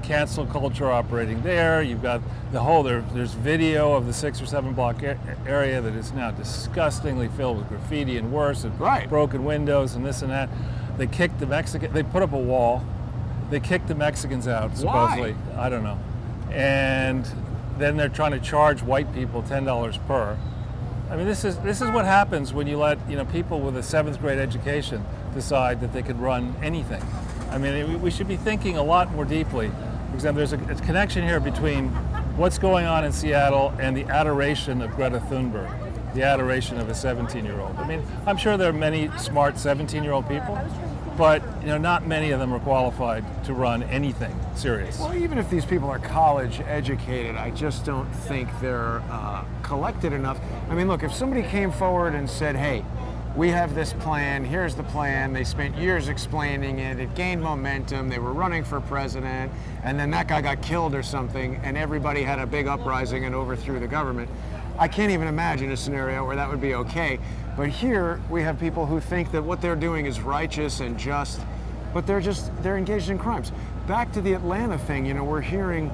cancel culture operating there. You've got there's video of the 6 or 7 block area that is now disgustingly filled with graffiti and worse, and broken windows and this and that. They kicked they put up a wall. They kicked the Mexicans out, supposedly. Why? I don't know. And then they're trying to charge white people $10 per. I mean, this is what happens when you let people with a 7th grade education decide that they could run anything. I mean, we should be thinking a lot more deeply. For example, there's a connection here between what's going on in Seattle and the adoration of Greta Thunberg, the adoration of a 17-year-old. I mean, I'm sure there are many smart 17-year-old people, but not many of them are qualified to run anything serious. Well, even if these people are college educated, I just don't think they're collected enough. I mean, look, if somebody came forward and said, hey, we have this plan, here's the plan, they spent years explaining it, it gained momentum, they were running for president, and then that guy got killed or something, and everybody had a big uprising and overthrew the government. I can't even imagine a scenario where that would be okay. But here we have people who think that what they're doing is righteous and just, but they're engaged in crimes. Back to the Atlanta thing, we're hearing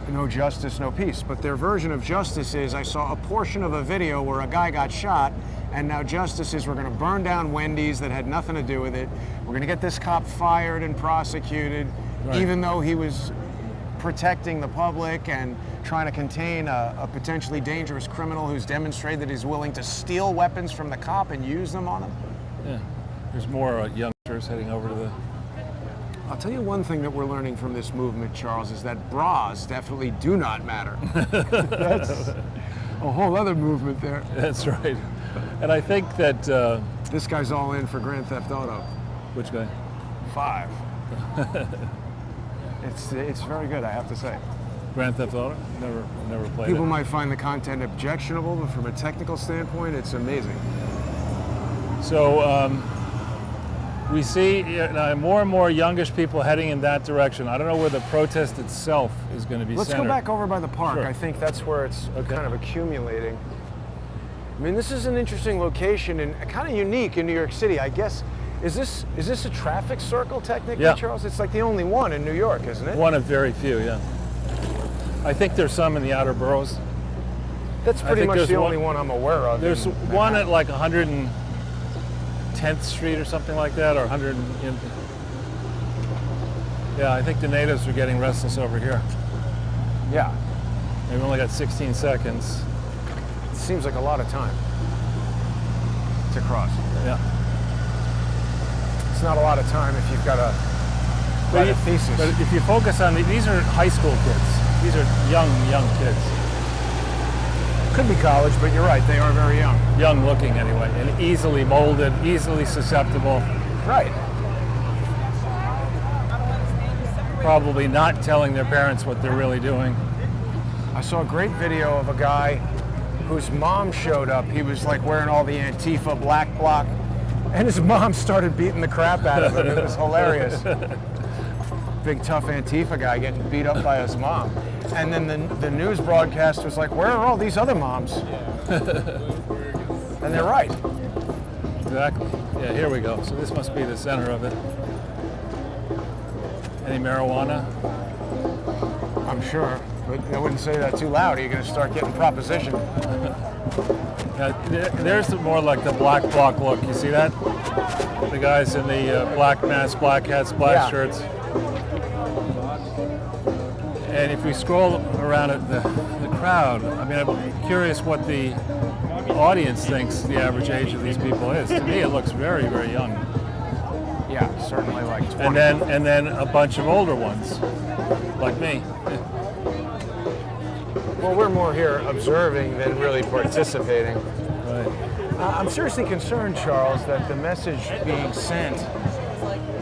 no justice, no peace. But their version of justice is, I saw a portion of a video where a guy got shot, and now justice is we're going to burn down Wendy's that had nothing to do with it. We're going to get this cop fired and prosecuted, Right. even though he was protecting the public and trying to contain a potentially dangerous criminal who's demonstrated that he's willing to steal weapons from the cop and use them on him. Yeah. There's more youngsters heading over to the. I'll tell you one thing that we're learning from this movement, Charles, is that bras definitely do not matter. That's a whole other movement there. That's right. And I think that. This guy's all in for Grand Theft Auto. Which guy? 5. It's very good, I have to say. Grand Theft Auto? Never played People it. might find the content objectionable, but from a technical standpoint, it's amazing. So we see more and more youngish people heading in that direction. I don't know where the protest itself is going to be Let's centered. go back over by the park. Sure. I think that's where it's Okay. kind of accumulating. I mean, this is an interesting location and kind of unique in New York City. I guess, is this a traffic circle technically, Yeah. Charles? It's like the only one in New York, isn't it? One of very few, yeah. I think there's some in the outer boroughs. That's pretty think much there's the one- only one I'm aware of. There's in one at Manhattan. like 110th Street or something like that, or 100. Yeah, I think the natives are getting restless over here. Yeah, They've only got 16 seconds. it seems like a lot of time to cross. Yeah. It's not a lot of time if you've got a write a thesis. But if you focus on these are high school kids. These are young kids. Could be college, but you're right, they are very young. Young looking anyway, and easily molded, easily susceptible. Right. Probably not telling their parents what they're really doing. I saw a great video of a guy whose mom showed up. He was like wearing all the Antifa black bloc, and his mom started beating the crap out of him. It was hilarious. Big tough Antifa guy getting beat up by his mom. And then the news broadcast was like, where are all these other moms? And they're right. Exactly. Yeah, here we go. So this must be the center of it. Any marijuana? I'm sure, but I wouldn't say that too loud. You're going to start getting proposition. There's more like the black bloc look. You see that? The guys in the black masks, black hats, black Yeah. shirts. And if we scroll around at the crowd, I mean, I'm curious what the audience thinks the average age of these people is. To me, it looks very, very young. Yeah, certainly like 20. And then a bunch of older ones, like me. Well, we're more here observing than really participating. Right. I'm seriously concerned, Charles, that the message being sent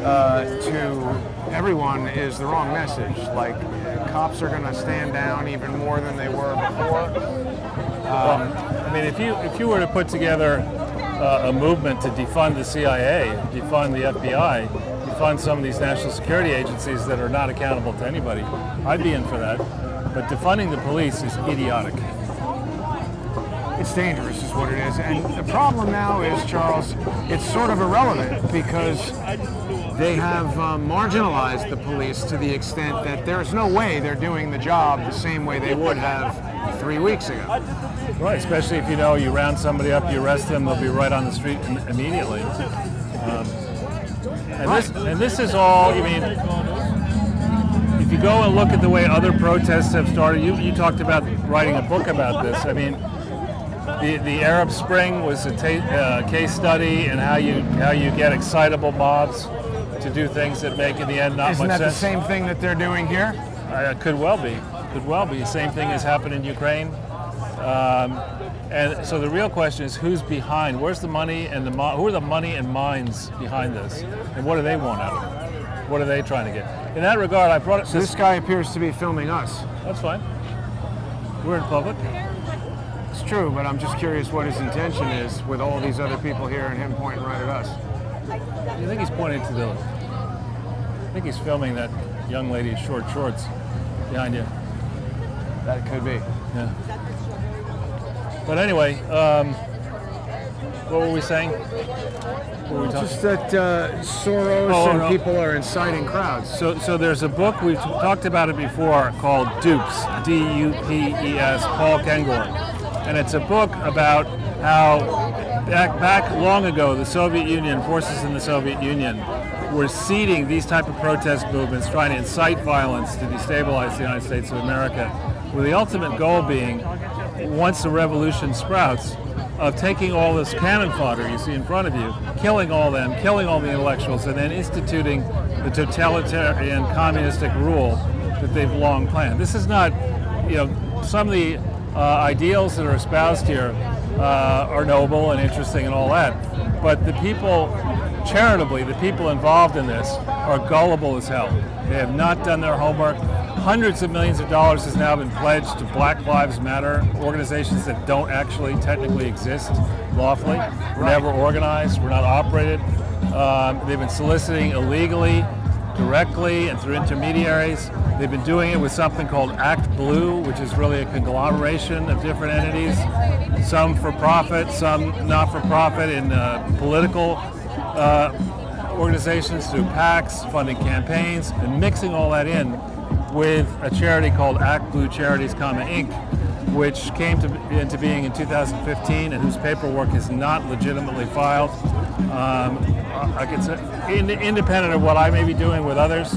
to everyone is the wrong message. Like, cops are going to stand down even more than they were before. I mean, if you were to put together a movement to defund the CIA, defund the FBI, defund some of these national security agencies that are not accountable to anybody, I'd be in for that. But defunding the police is idiotic. It's dangerous is what it is. And the problem now is, Charles, it's sort of irrelevant because they have marginalized the police to the extent that there's no way they're doing the job the same way they would have 3 weeks ago. Right, especially if you know you round somebody up, you arrest them, they'll be right on the street immediately. And this is all, I mean, if you go and look at the way other protests have started, you talked about writing a book about this. I mean, the Arab Spring was a case study in how you get excitable mobs to do things that make in the end not Isn't much that sense. the same thing that they're doing here? Could well be. Could well be. Same thing has happened in Ukraine. And so the real question is who's behind? Where's the money and who are the money and minds behind this? And what do they want out of it? What are they trying to get? In that regard, I brought it. So this guy appears to be filming us. That's fine. We're in public. It's true, but I'm just curious what his intention is with all these other people here and him pointing right at us. You think he's pointing to the? I think he's filming that young lady in short shorts behind you. That could be. Yeah. But anyway, what were we saying? What were we talking? Just that Soros Oh, and no. people are inciting crowds. So there's a book, we've talked about it before, called Dupes, D-U-P-E-S, Paul Kengor. And it's a book about how back long ago, the Soviet Union, forces in the Soviet Union, were seeding these type of protest movements, trying to incite violence to destabilize the United States of America, with the ultimate goal being, once the revolution sprouts, of taking all this cannon fodder you see in front of you, killing all them, killing all the intellectuals, and then instituting the totalitarian communistic rule that they've long planned. This is not, some of the ideals that are espoused here are noble and interesting and all that, but the people, charitably, the people involved in this are gullible as hell. They have not done their homework. Hundreds of millions of dollars has now been pledged to Black Lives Matter organizations that don't actually technically exist lawfully. We're never organized, we're not operated. They've been soliciting illegally, directly, and through intermediaries. They've been doing it with something called Act Blue, which is really a conglomeration of different entities, some for profit, some not for profit, in political organizations through PACs, funding campaigns, and mixing all that in with a charity called Act Blue Charities, Inc., which came into being in 2015 and whose paperwork is not legitimately filed. I can say, independent of what I may be doing with others,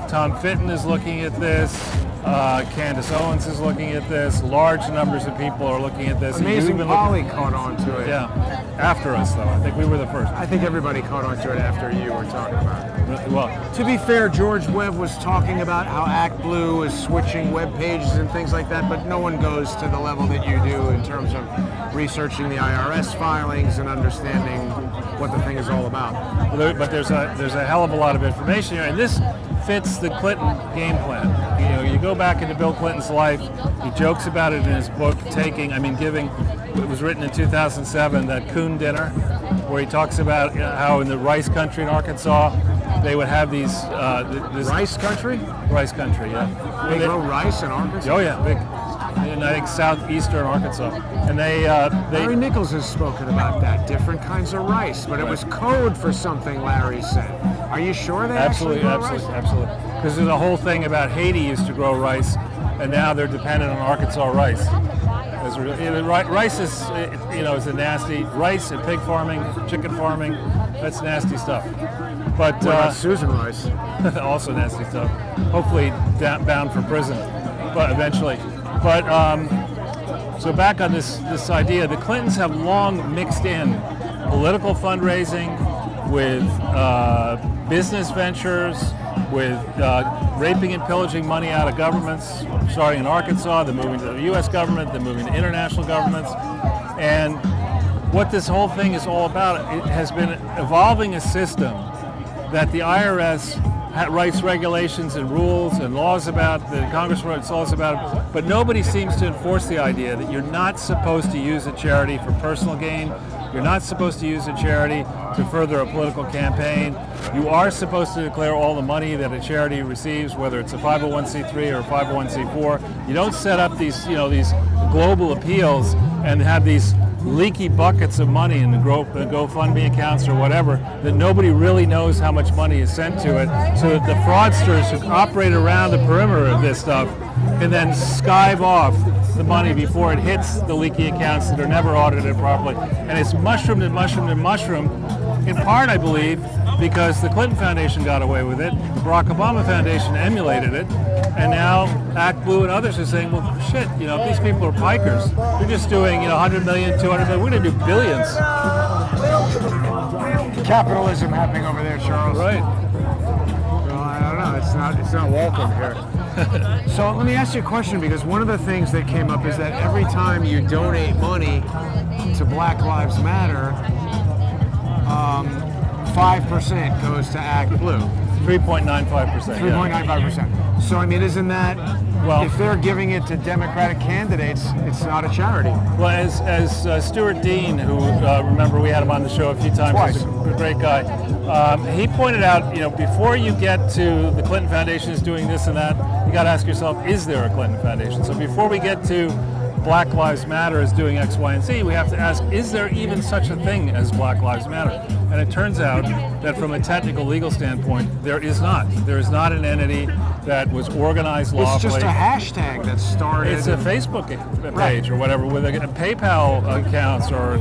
Tom Fitton is looking at this, Candace Owens is looking at this, large numbers of people are looking at this. Amazing Polly caught on to it. Yeah, after us though. I think we were the first. I think everybody caught on to it after you were talking about it. Well, to be fair, George Webb was talking about how Act Blue is switching web pages and things like that, but no one goes to the level that you do in terms of researching the IRS filings and understanding what the thing is all about. But there's a hell of a lot of information here, and this fits the Clinton game plan. You go back into Bill Clinton's life. He jokes about it in his book, giving. It was written in 2007, that Coon Dinner, where he talks about how in the rice country in Arkansas, they would have these. This rice country? Rice country, yeah. They grow rice in Arkansas? Oh yeah, big. And I think southeastern Arkansas. And Larry Nichols has spoken about that, different kinds of rice, but it was code for something, Larry said. Are you sure they actually grow rice? Absolutely. Because there's a whole thing about Haiti used to grow rice, and now they're dependent on Arkansas rice. Rice is, is a nasty, rice and pig farming, chicken farming, that's nasty stuff. But what about Susan Rice? Also nasty stuff. Hopefully bound for prison, but eventually. But so back on this idea, the Clintons have long mixed in political fundraising with business ventures, with raping and pillaging money out of governments, starting in Arkansas, then moving to the U.S. government, then moving to international governments. And what this whole thing is all about, it has been evolving a system that the IRS writes regulations and rules and laws about, the Congress writes laws about, but nobody seems to enforce the idea that you're not supposed to use a charity for personal gain. You're not supposed to use a charity to further a political campaign. You are supposed to declare all the money that a charity receives, whether it's a 501c3 or a 501c4. You don't set up these global appeals and have these leaky buckets of money in the GoFundMe accounts or whatever that nobody really knows how much money is sent to it, so that the fraudsters who operate around the perimeter of this stuff can then skive off the money before it hits the leaky accounts that are never audited properly. And it's mushroomed and mushroomed and mushroomed, in part, I believe, because the Clinton Foundation got away with it, the Barack Obama Foundation emulated it, and now Act Blue and others are saying, well, shit, if these people are pikers, they're just doing, 100 million, 200 million, we're going to do billions. Capitalism happening over there, Charles. Right. Well, I don't know. It's not welcome here. So let me ask you a question, because one of the things that came up is that every time you donate money to Black Lives Matter, 5% goes to Act Blue. 3.95%. 3.95%. So, isn't that, if they're giving it to Democratic candidates, it's not a charity? Well, as Stuart Dean, who, remember, we had him on the show a few times, Twice. He's a great guy. He pointed out, before you get to the Clinton Foundation is doing this and that, you got to ask yourself, is there a Clinton Foundation? So before we get to Black Lives Matter is doing X, Y, and Z, we have to ask, is there even such a thing as Black Lives Matter? And it turns out that from a technical legal standpoint, there is not. There is not an entity that was organized lawfully. It's just a hashtag that started. It's a Facebook page or whatever with a PayPal accounts or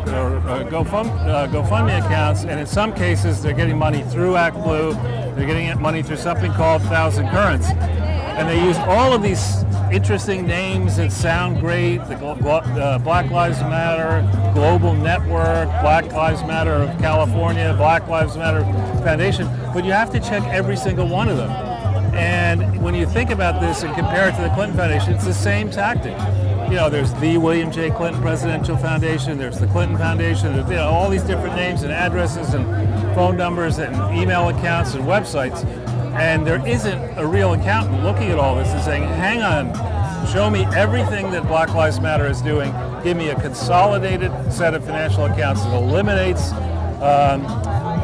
GoFundMe accounts, and in some cases they're getting money through ActBlue, they're getting money through something called Thousand Currents, and they use all of these interesting names that sound great, the Black Lives Matter Global Network, Black Lives Matter of California, Black Lives Matter Foundation, but you have to check every single one of them. And when you think about this and compare it to the Clinton Foundation, it's the same tactic. You know, there's the William J. Clinton Presidential Foundation, there's the Clinton Foundation, there's, all these different names and addresses and phone numbers and email accounts and websites. And there isn't a real accountant looking at all this and saying, hang on, show me everything that Black Lives Matter is doing, give me a consolidated set of financial accounts that eliminates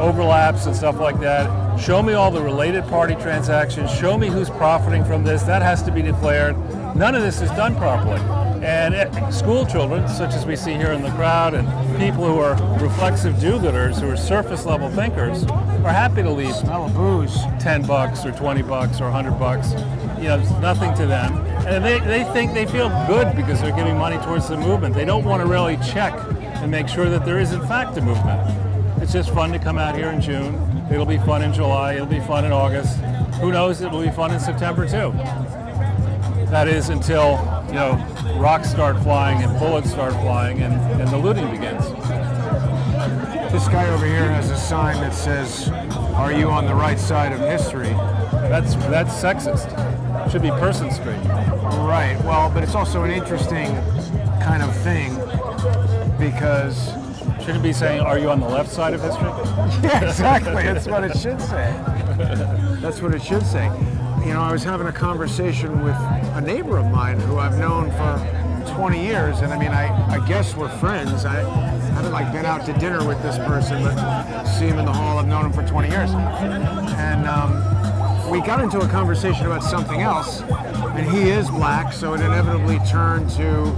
overlaps and stuff like that. Show me all the related party transactions. Show me who's profiting from this. That has to be declared. None of this is done properly. And school children, such as we see here in the crowd, and people who are reflexive do-gooders, who are surface level thinkers, are happy to leave Smell of booze. $10 or $20 or $100. You know, it's nothing to them. And they think they feel good because they're giving money towards the movement. They don't want to really check and make sure that there is in fact a movement. It's just fun to come out here in June. It'll be fun in July. It'll be fun in August. Who knows? It will be fun in September too. That is until, you know, rocks start flying and bullets start flying and the looting begins. This guy over here has a sign that says, "Are you on the right side of history?" That's sexist. It should be Person Street. Right. Well, but it's also an interesting kind of thing because Shouldn't it be saying, are you on the left side of history? yeah, exactly. That's what it should say. That's what it should say. You know, I was having a conversation with a neighbor of mine who I've known for 20 years, and I mean, I guess we're friends. I haven't like been out to dinner with this person, but see him in the hall. I've known him for 20 years, and we got into a conversation about something else, and he is black, so it inevitably turned to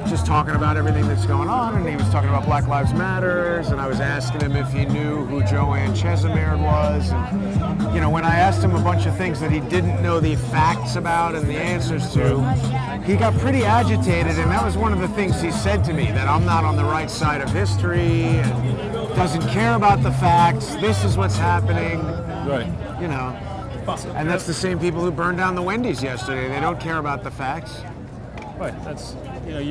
just talking about everything that's going on, and he was talking about Black Lives Matters, and I was asking him if he knew who Joanne Chesimard was, and you know, when I asked him a bunch of things that he didn't know the facts about and the answers to, he got pretty agitated, and that was one of the things he said to me, that I'm not on the right side of history, and doesn't care about the facts, this is what's happening, Right. you know. And that's the same people who burned down the Wendy's yesterday. They don't care about the facts. Right. That's, you know,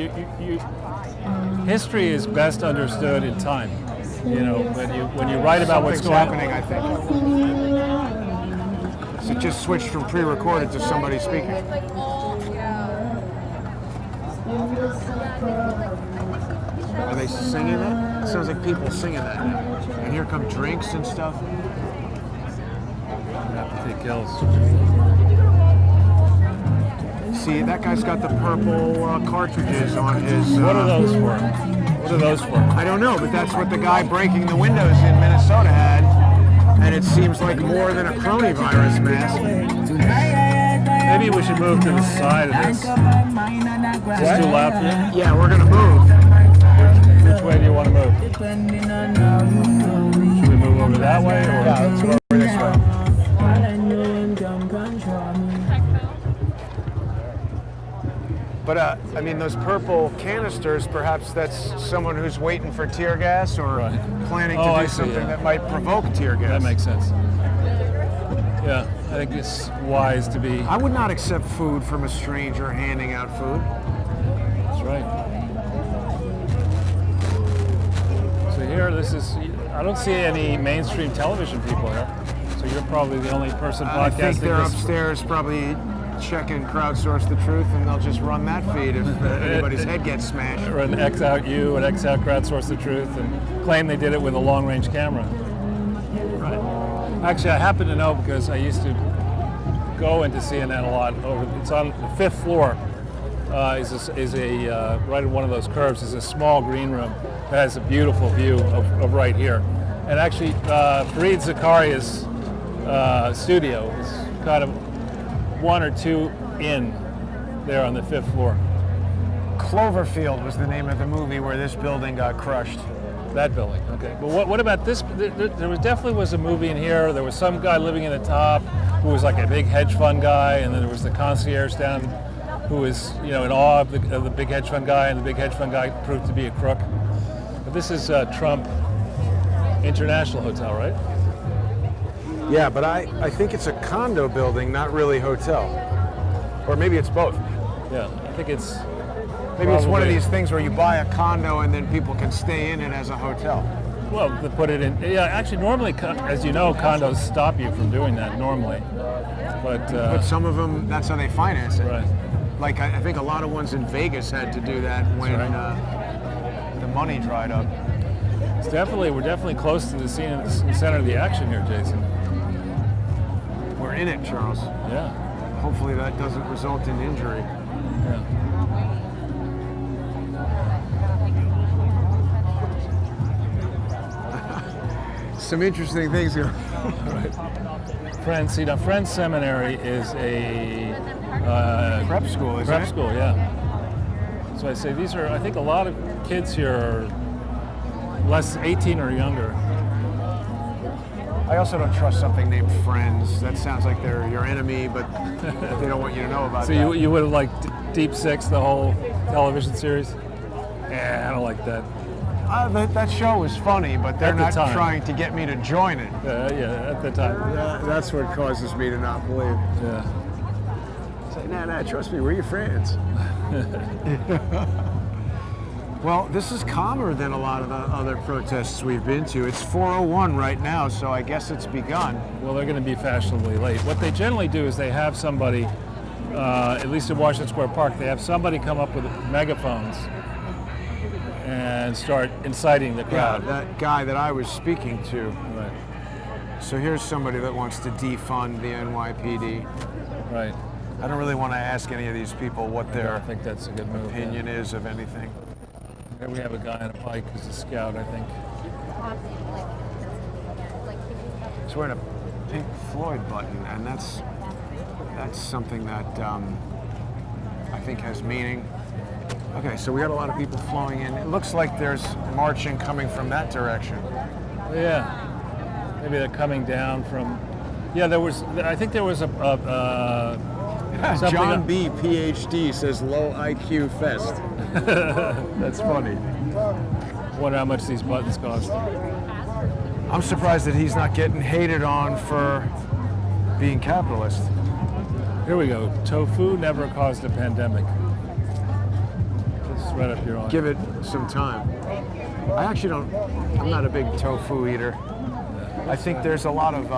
history is best understood in time. You know, when you write about what's going happening, I think. So it just switched from pre-recorded to somebody speaking. Are they singing that? It sounds like people singing that now. And here come drinks and stuff. Apathy kills. See, that guy's got the purple cartridges on his... What are those for? What are those for? I don't know, but that's what the guy breaking the windows in Minnesota had. And it seems like more than a coronavirus mask. Maybe we should move to the side of this. Is this too loud for you? Yeah, we're going to move. Which way do you want to move? Should we move over that way or let's go over this way. But I mean, those purple canisters, perhaps that's someone who's waiting for tear gas or Right. planning to Oh, I do see, something yeah. that might provoke tear gas. that makes sense. Yeah, I think it's wise to be. I would not accept food from a stranger handing out food. That's right. So here, I don't see any mainstream television people here. So you're probably the only person podcasting I think they're this. upstairs probably checking Crowdsource the Truth, and they'll just run that feed if anybody's head gets smashed. Or an X out you and X out Crowdsource the Truth and claim they did it with a long range camera. Right. Actually, I happen to know because I used to go into CNN a lot. It's on the 5th floor. Right in one of those curves is a small green room that has a beautiful view of right here. And actually, Fareed Zakaria's studio is kind of one or two in there on the 5th floor. Cloverfield was the name of the movie where this building got crushed. That building, okay. But what about this? There was definitely was a movie in here. There was some guy living in the top who was like a big hedge fund guy, and then there was the concierge down who was, in awe of the big hedge fund guy, and the big hedge fund guy proved to be a crook. But this is Trump International Hotel, right? Yeah, but I think it's a condo building, not really hotel. Or maybe it's both. Yeah, I think it's... Maybe it's one of probably- these things where you buy a condo and then people can stay in it as a hotel. Well, they put it in... Yeah, actually, normally, as you know, condos stop you from doing that normally. But some of them, that's how they finance it. Right. Like, I think a lot of ones in Vegas had to do that when the money dried up. We're definitely close to the scene, the center of the action here, Jason. We're in it, Charles. Yeah. Hopefully that doesn't result in injury. Yeah. Some interesting things here. Friends Seminary is a Prep school, isn't prep it? school, yeah. So I say I think a lot of kids here are less 18 or younger. I also don't trust something named Friends. That sounds like they're your enemy, but they don't want you to know about So that. you would have liked Deep Six, the whole television series? Yeah, I don't like that. That show was funny, but they're At the not time. trying to get me to join it. Yeah, at the time. That's what causes me to not believe. Yeah. Say, nah, trust me, we're your friends. Well, this is calmer than a lot of the other protests we've been to. It's 4:01 right now, so I guess it's begun. Well, they're going to be fashionably late. What they generally do is they have somebody, at least at Washington Square Park, they have somebody come up with megaphones and start inciting the Yeah, crowd. that guy that I was speaking to. Right, So here's somebody that wants to defund the NYPD. right. I don't really want to ask any of these people what I their think that's a good move. yeah. opinion is of anything. Here we have a guy on a bike who's a scout, I think. He's wearing a Pink Floyd button, and that's something that I think has meaning. Okay, so we got a lot of people flowing in. It looks like there's marching coming from that direction. Yeah, maybe they're coming down from. Yeah, I think there was a something John B. PhD says low IQ fest. That's funny. Wonder how much these buttons cost. I'm surprised that he's not getting hated on for being capitalist. Here we go. Tofu never caused a pandemic. It's right up your arm. Give it some time. I'm not a big tofu eater. I think there's a lot of,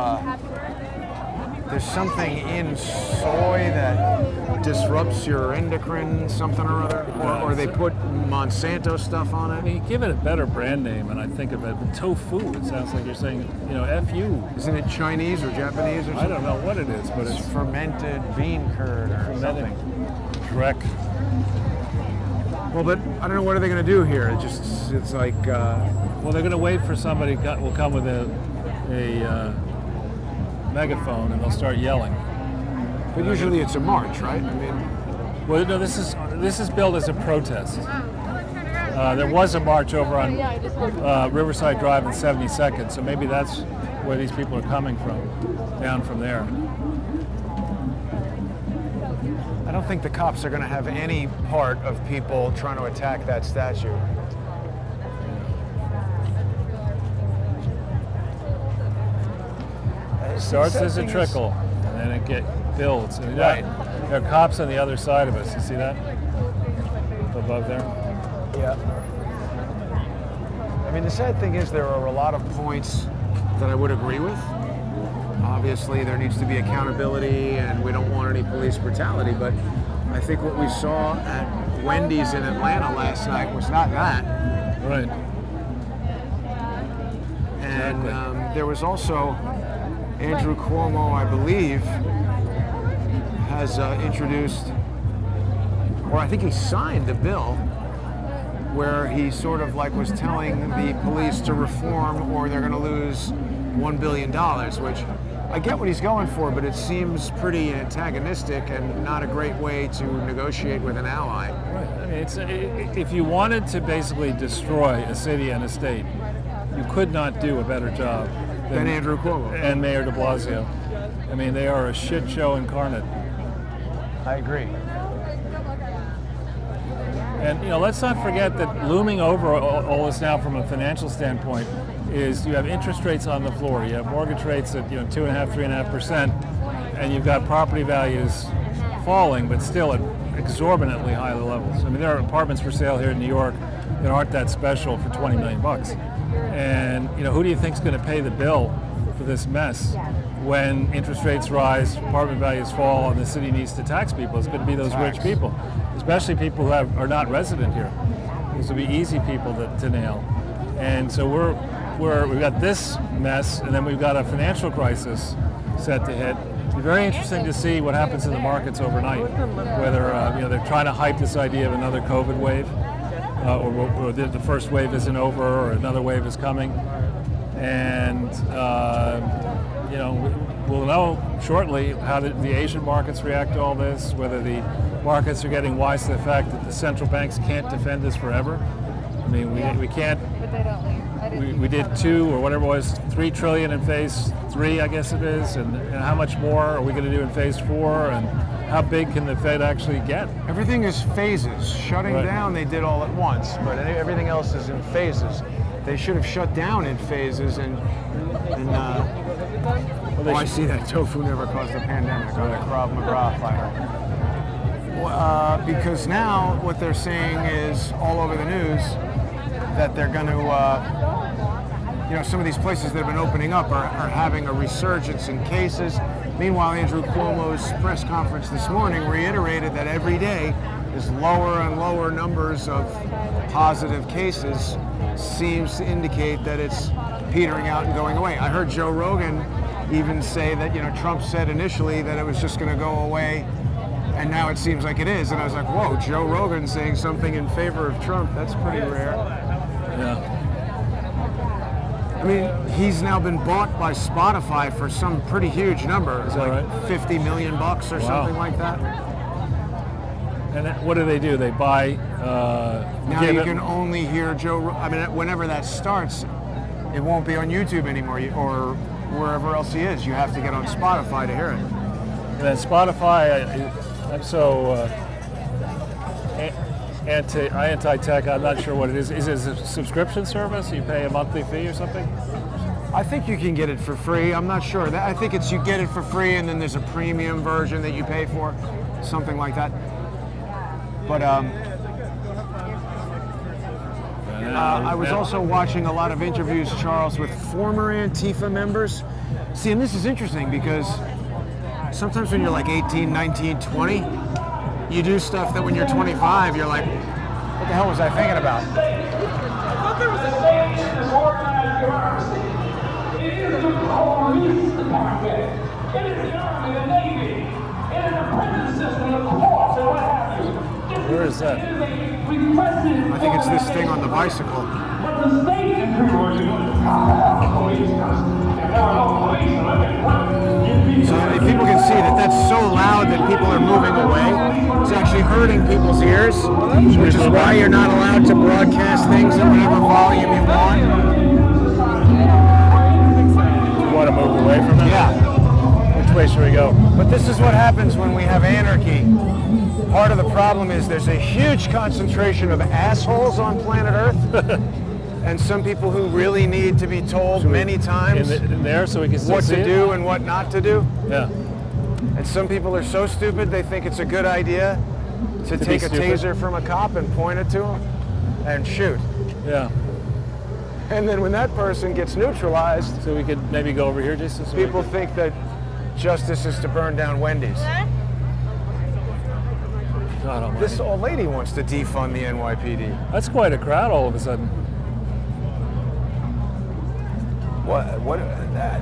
there's something in soy that disrupts your endocrine something or other, or they put Monsanto stuff on I it. mean, you give it a better brand name, and I think of it. But tofu, it sounds like you're saying, F you. Isn't it Chinese or Japanese or something? I don't know what it is, but It's it's fermented bean curd or fermented. something. Correct. Well, but I don't know, what are they going to do here? It's like, Well, they're going to wait for somebody will come with a megaphone, and they'll start yelling. but usually it's a march, right? I mean, Well, no, this is billed as a protest. There was a march over on Riverside Drive and 72nd, so maybe that's where these people are coming from, down from there. I don't think the cops are going to have any part of people trying to attack that statue. It starts as a trickle, and then it builds. And Right. there are cops on the other side of us. You see that? Above there? Yeah. I mean, the sad thing is there are a lot of points that I would agree with. Obviously, there needs to be accountability, and we don't want any police brutality, but I think what we saw at Wendy's in Atlanta last night was not that. Right. And Exactly. there was also Andrew Cuomo, I believe, has introduced, or I think he signed a bill where he sort of like was telling the police to reform or they're going to lose $1 billion, which I get what he's going for, but it seems pretty antagonistic and not a great way to negotiate with an ally. Right. I mean, if you wanted to basically destroy a city and a state, you could not do a better job Than Andrew Cuomo. and Mayor de Blasio. I mean, they are a shit show incarnate. I agree. And let's not forget that looming over all this now from a financial standpoint is you have interest rates on the floor. You have mortgage rates at 2.5%, 3.5%, and you've got property values falling, but still at exorbitantly high levels. I mean, there are apartments for sale here in New York that aren't that special for $20 million. And who do you think is going to pay the bill for this mess when interest rates rise, apartment values fall, and the city needs to tax people? It's going to be those rich people, especially people who are not resident here. These will be easy people to nail. And so we've got this mess, and then we've got a financial crisis set to hit. It'll be very interesting to see what happens in the markets overnight, whether they're trying to hype this idea of another COVID wave, or the first wave isn't over, or another wave is coming. And we'll know shortly how the Asian markets react to all this, whether the markets are getting wise to the fact that the central banks can't defend this forever. I mean, we can't. We did 2 or whatever it was, 3 trillion in phase 3, I guess it is, and how much more are we going to do in phase 4, and how big can the Fed actually get? Everything is phases. Shutting Right. down, they did all at once, but everything else is in phases. They should have shut down in phases I see that tofu never caused a pandemic. I'm a Krav Maga fighter. Because now what they're saying is all over the news that they're going to, some of these places that have been opening up are having a resurgence in cases. Meanwhile, Andrew Cuomo's press conference this morning reiterated that every day is lower and lower numbers of positive cases seems to indicate that it's petering out and going away. I heard Joe Rogan even say that, Trump said initially that it was just going to go away, and now it seems like it is. And I was like, whoa, Joe Rogan saying something in favor of Trump, that's pretty rare. Yeah. I mean, he's now been bought by Spotify for some pretty huge number. It's that like right? $50 million or something like that. And what do? They buy. Now you can only hear whenever that starts, it won't be on YouTube anymore or wherever else he is. You have to get on Spotify to hear it. And then Spotify, I'm so anti-tech, I'm not sure what it is. Is it a subscription service? You pay a monthly fee or something? I think you can get it for free. I'm not sure. I think it's you get it for free and then there's a premium version that you pay for, something like that. But I was also watching a lot of interviews, Charles, with former Antifa members. See, and this is interesting because sometimes when you're like 18, 19, 20, you do stuff that when you're 25, you're like, what the hell was I thinking about? I thought there was a saying in this organized democracy. It is the police department. It is the army, the navy. It is the prison system, the courts, and what have you. Where is that? I think it's this thing on the bicycle. But the state controls you. Police. So people can see that that's so loud that people are moving away. It's actually hurting people's ears, which is why you're not allowed to broadcast things at whatever volume you want. You want to move away from it? Yeah. Which way should we go? But this is what happens when we have anarchy. Part of the problem is there's a huge concentration of assholes on planet Earth. And some people who really need to be told many times In there so we can still what see to it? do and what not to do. Yeah. And some people are so stupid they think it's a good idea to be take a stupid. taser from a cop and point it to him and shoot. Yeah. And then when that person gets neutralized, So we could maybe go over here, Jason? So people think that justice is to burn down Wendy's. God almighty. This old lady wants to defund the NYPD. That's quite a crowd all of a sudden.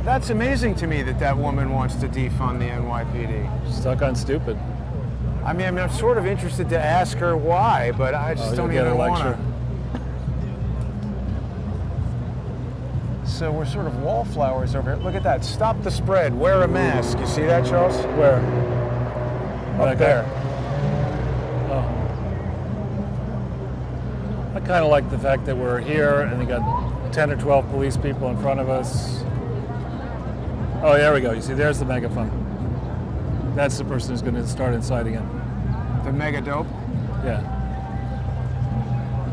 That's amazing to me that woman wants to defund the NYPD. Stuck on stupid. I mean, I'm sort of interested to ask her why, but I just You'll don't get a even want lecture. to. So we're sort of wallflowers over here. Look at that. Stop the spread. Wear a mask. You see that, Charles? Where? Up there. Oh. I kind of like the fact that we're here and they got 10 or 12 police people in front of us. Oh, there we go. You see, there's the megaphone. That's the person who's going to start inciting it. The mega dope. Yeah.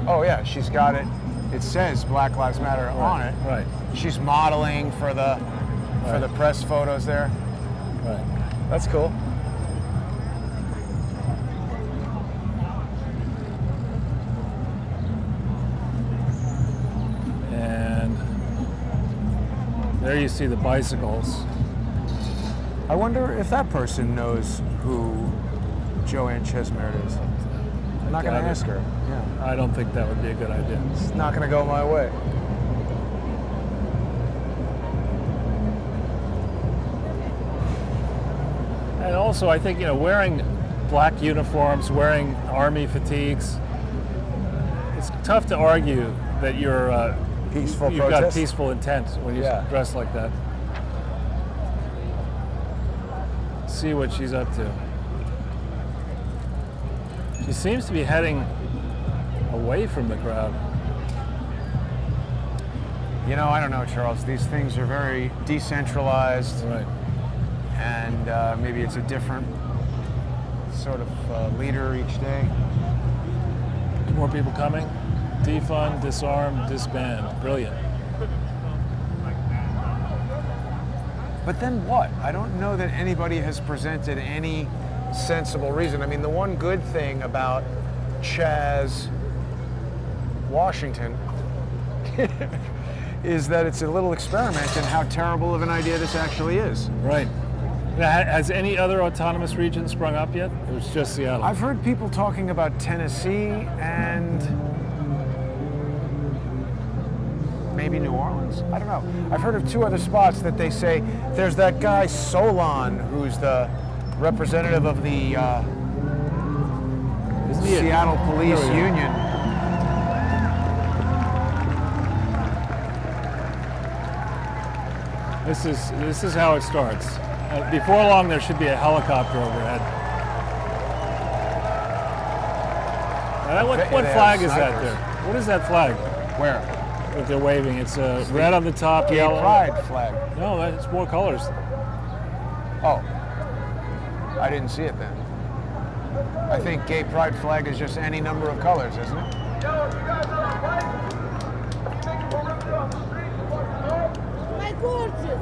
Oh yeah, she's got it. It says Black Lives Matter on it. Right. She's modeling for the press photos there. Right. That's cool. And there you see the bicycles. I wonder if that person knows who Joanne Chesmeret is. I'm not going to ask her. Yeah. I don't think that would be a good idea. It's not going to go my way. And also, I think, wearing black uniforms, wearing army fatigues, it's tough to argue that you're Peaceful you've protest? got peaceful intent when you Yeah. dress like that. See what she's up to. She seems to be heading away from the crowd. I don't know, Charles. These things are very decentralized, Right. and maybe it's a different sort of leader each day. More people coming. Defund, disarm, disband. Brilliant. But then what? I don't know that anybody has presented any sensible reason. I mean, the one good thing about Chaz Washington is that it's a little experiment in how terrible of an idea this actually is. Right. Now, has any other autonomous region sprung up yet? It was just Seattle. I've heard people talking about Tennessee and maybe New Orleans. I don't know. I've heard of two other spots that they say there's that guy Solon who's the representative of the Isn't he Seattle Police There we go. Union. This is how it starts. Before long, there should be a helicopter overhead. What Bet you they flag have is that snipers. there? What is that flag Where? that they're waving? It's red on the top, Gay yellow. Pride flag. No, it's more colors. Oh. I didn't see it then. I think Gay Pride flag is just any number of colors, isn't it? My gorgeous.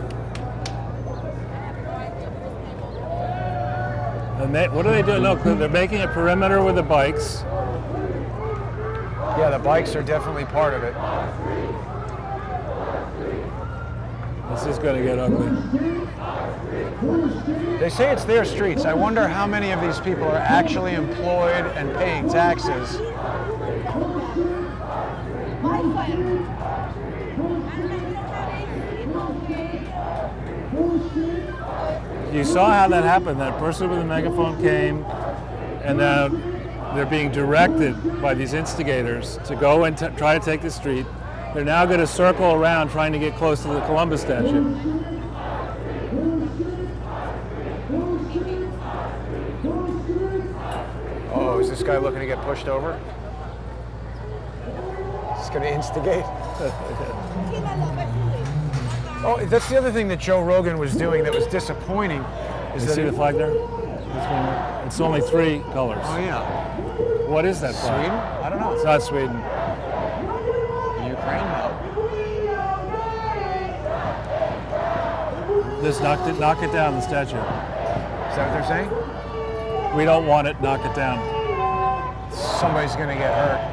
And what are they doing? Look, they're making a perimeter with the bikes. Yeah, the bikes are definitely part of it. This is going to get ugly. They say it's their streets. I wonder how many of these people are actually employed and paying taxes. You saw how that happened. That person with the megaphone came, and now they're being directed by these instigators to go and try to take the street. They're now going to circle around trying to get close to the Columbus statue. Oh, is this guy looking to get pushed over? He's going to instigate. Oh, that's the other thing that Joe Rogan was doing that was disappointing. Is You that see the flag there? It's only 3 colors. Oh yeah, What is that flag? Sweden? I don't know. It's not Sweden. Ukraine? No. Just knock it down, the statue. Is that what they're saying? We don't want it, knock it down. Somebody's going to get hurt.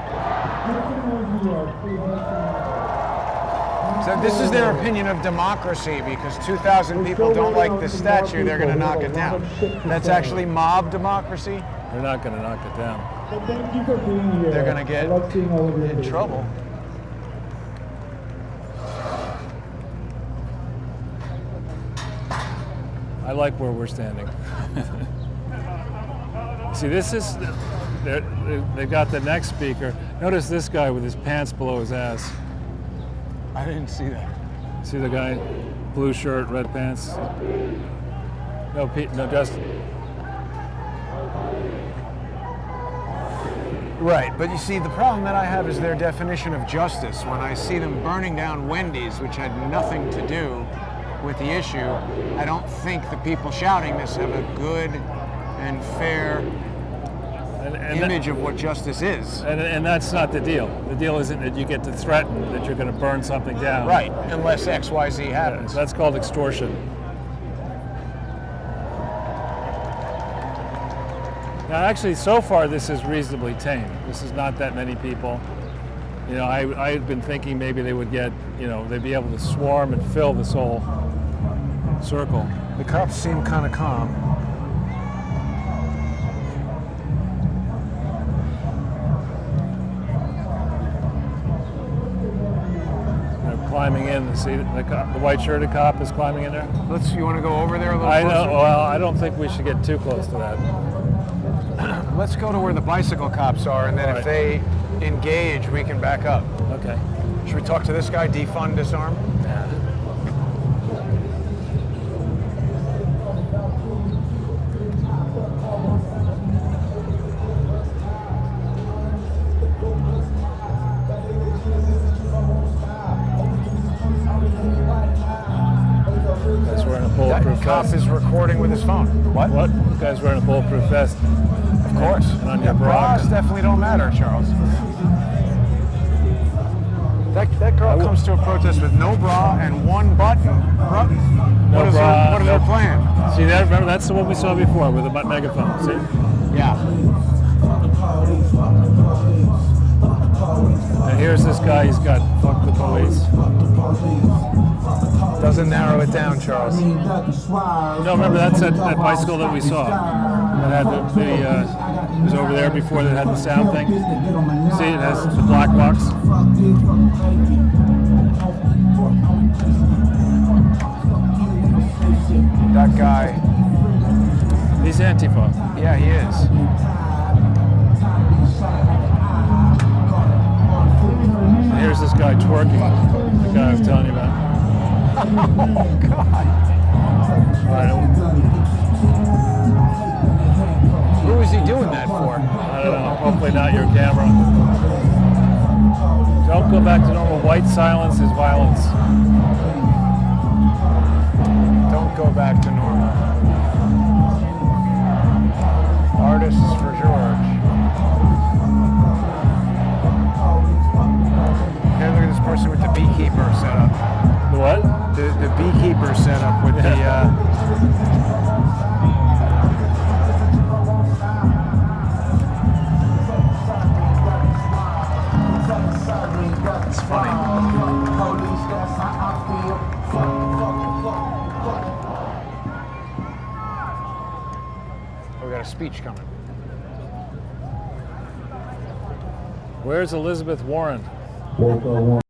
So this is their opinion of democracy because 2,000 people don't like the statue, they're going to knock it down. That's actually mob democracy. They're not going to knock it down. Thank you for being here. They're going to get I love seeing all of your in faces. trouble. I like where we're standing. See, this is, they've got the next speaker. Notice this guy with his pants below his ass. I didn't see that. See the guy, blue shirt, red pants. No, Pete, no Justin. Right, but you see, the problem that I have is their definition of justice. When I see them burning down Wendy's, which had nothing to do with the issue, I don't think the people shouting this have a good and fair image of what justice is. And that's not the deal. The deal isn't that you get to threaten that you're going to burn something down. Right, unless XYZ happens. That's called extortion. Now, actually, so far this is reasonably tame. This is not that many people. You know, I had been thinking maybe they would get, you know, they'd be able to swarm and fill this whole circle. The cops seem kind of calm. They're climbing in. See, the white shirted cop is climbing in there. You want to go over there a little I closer? know. Well, I don't think we should get too close to that. Let's go to where the bicycle cops are, and then All if right. they engage, we can back up. Okay. Should we talk to this guy, defund, disarm? Guy's wearing a That bulletproof cop vest. is recording with his phone. What? What? The guy's wearing a bulletproof vest. Of course. And on your bras bra. definitely don't matter, Charles. That girl comes to a protest with no bra and one button. No bra, What is no- her plan? See that? Remember, that's the one we saw before with the megaphone. See? Yeah. And here's this guy. He's got "fuck the police." Doesn't narrow it down, Charles. No, remember that's that bicycle that we saw. That had it was over there before that had the sound thing. See, it has the black box. That guy, He's Antifa. yeah, he is. And here's this guy twerking. The guy I was telling you about. Oh, God. All right. Who is he doing that for? I don't know. Hopefully not your camera. Don't go back to normal. White silence is violence. Don't go back to normal. Artists for George. Here, look at this person with the beekeeper set up. The what? The beekeeper set up with It's funny. We got a speech coming. Where's Elizabeth Warren? Walker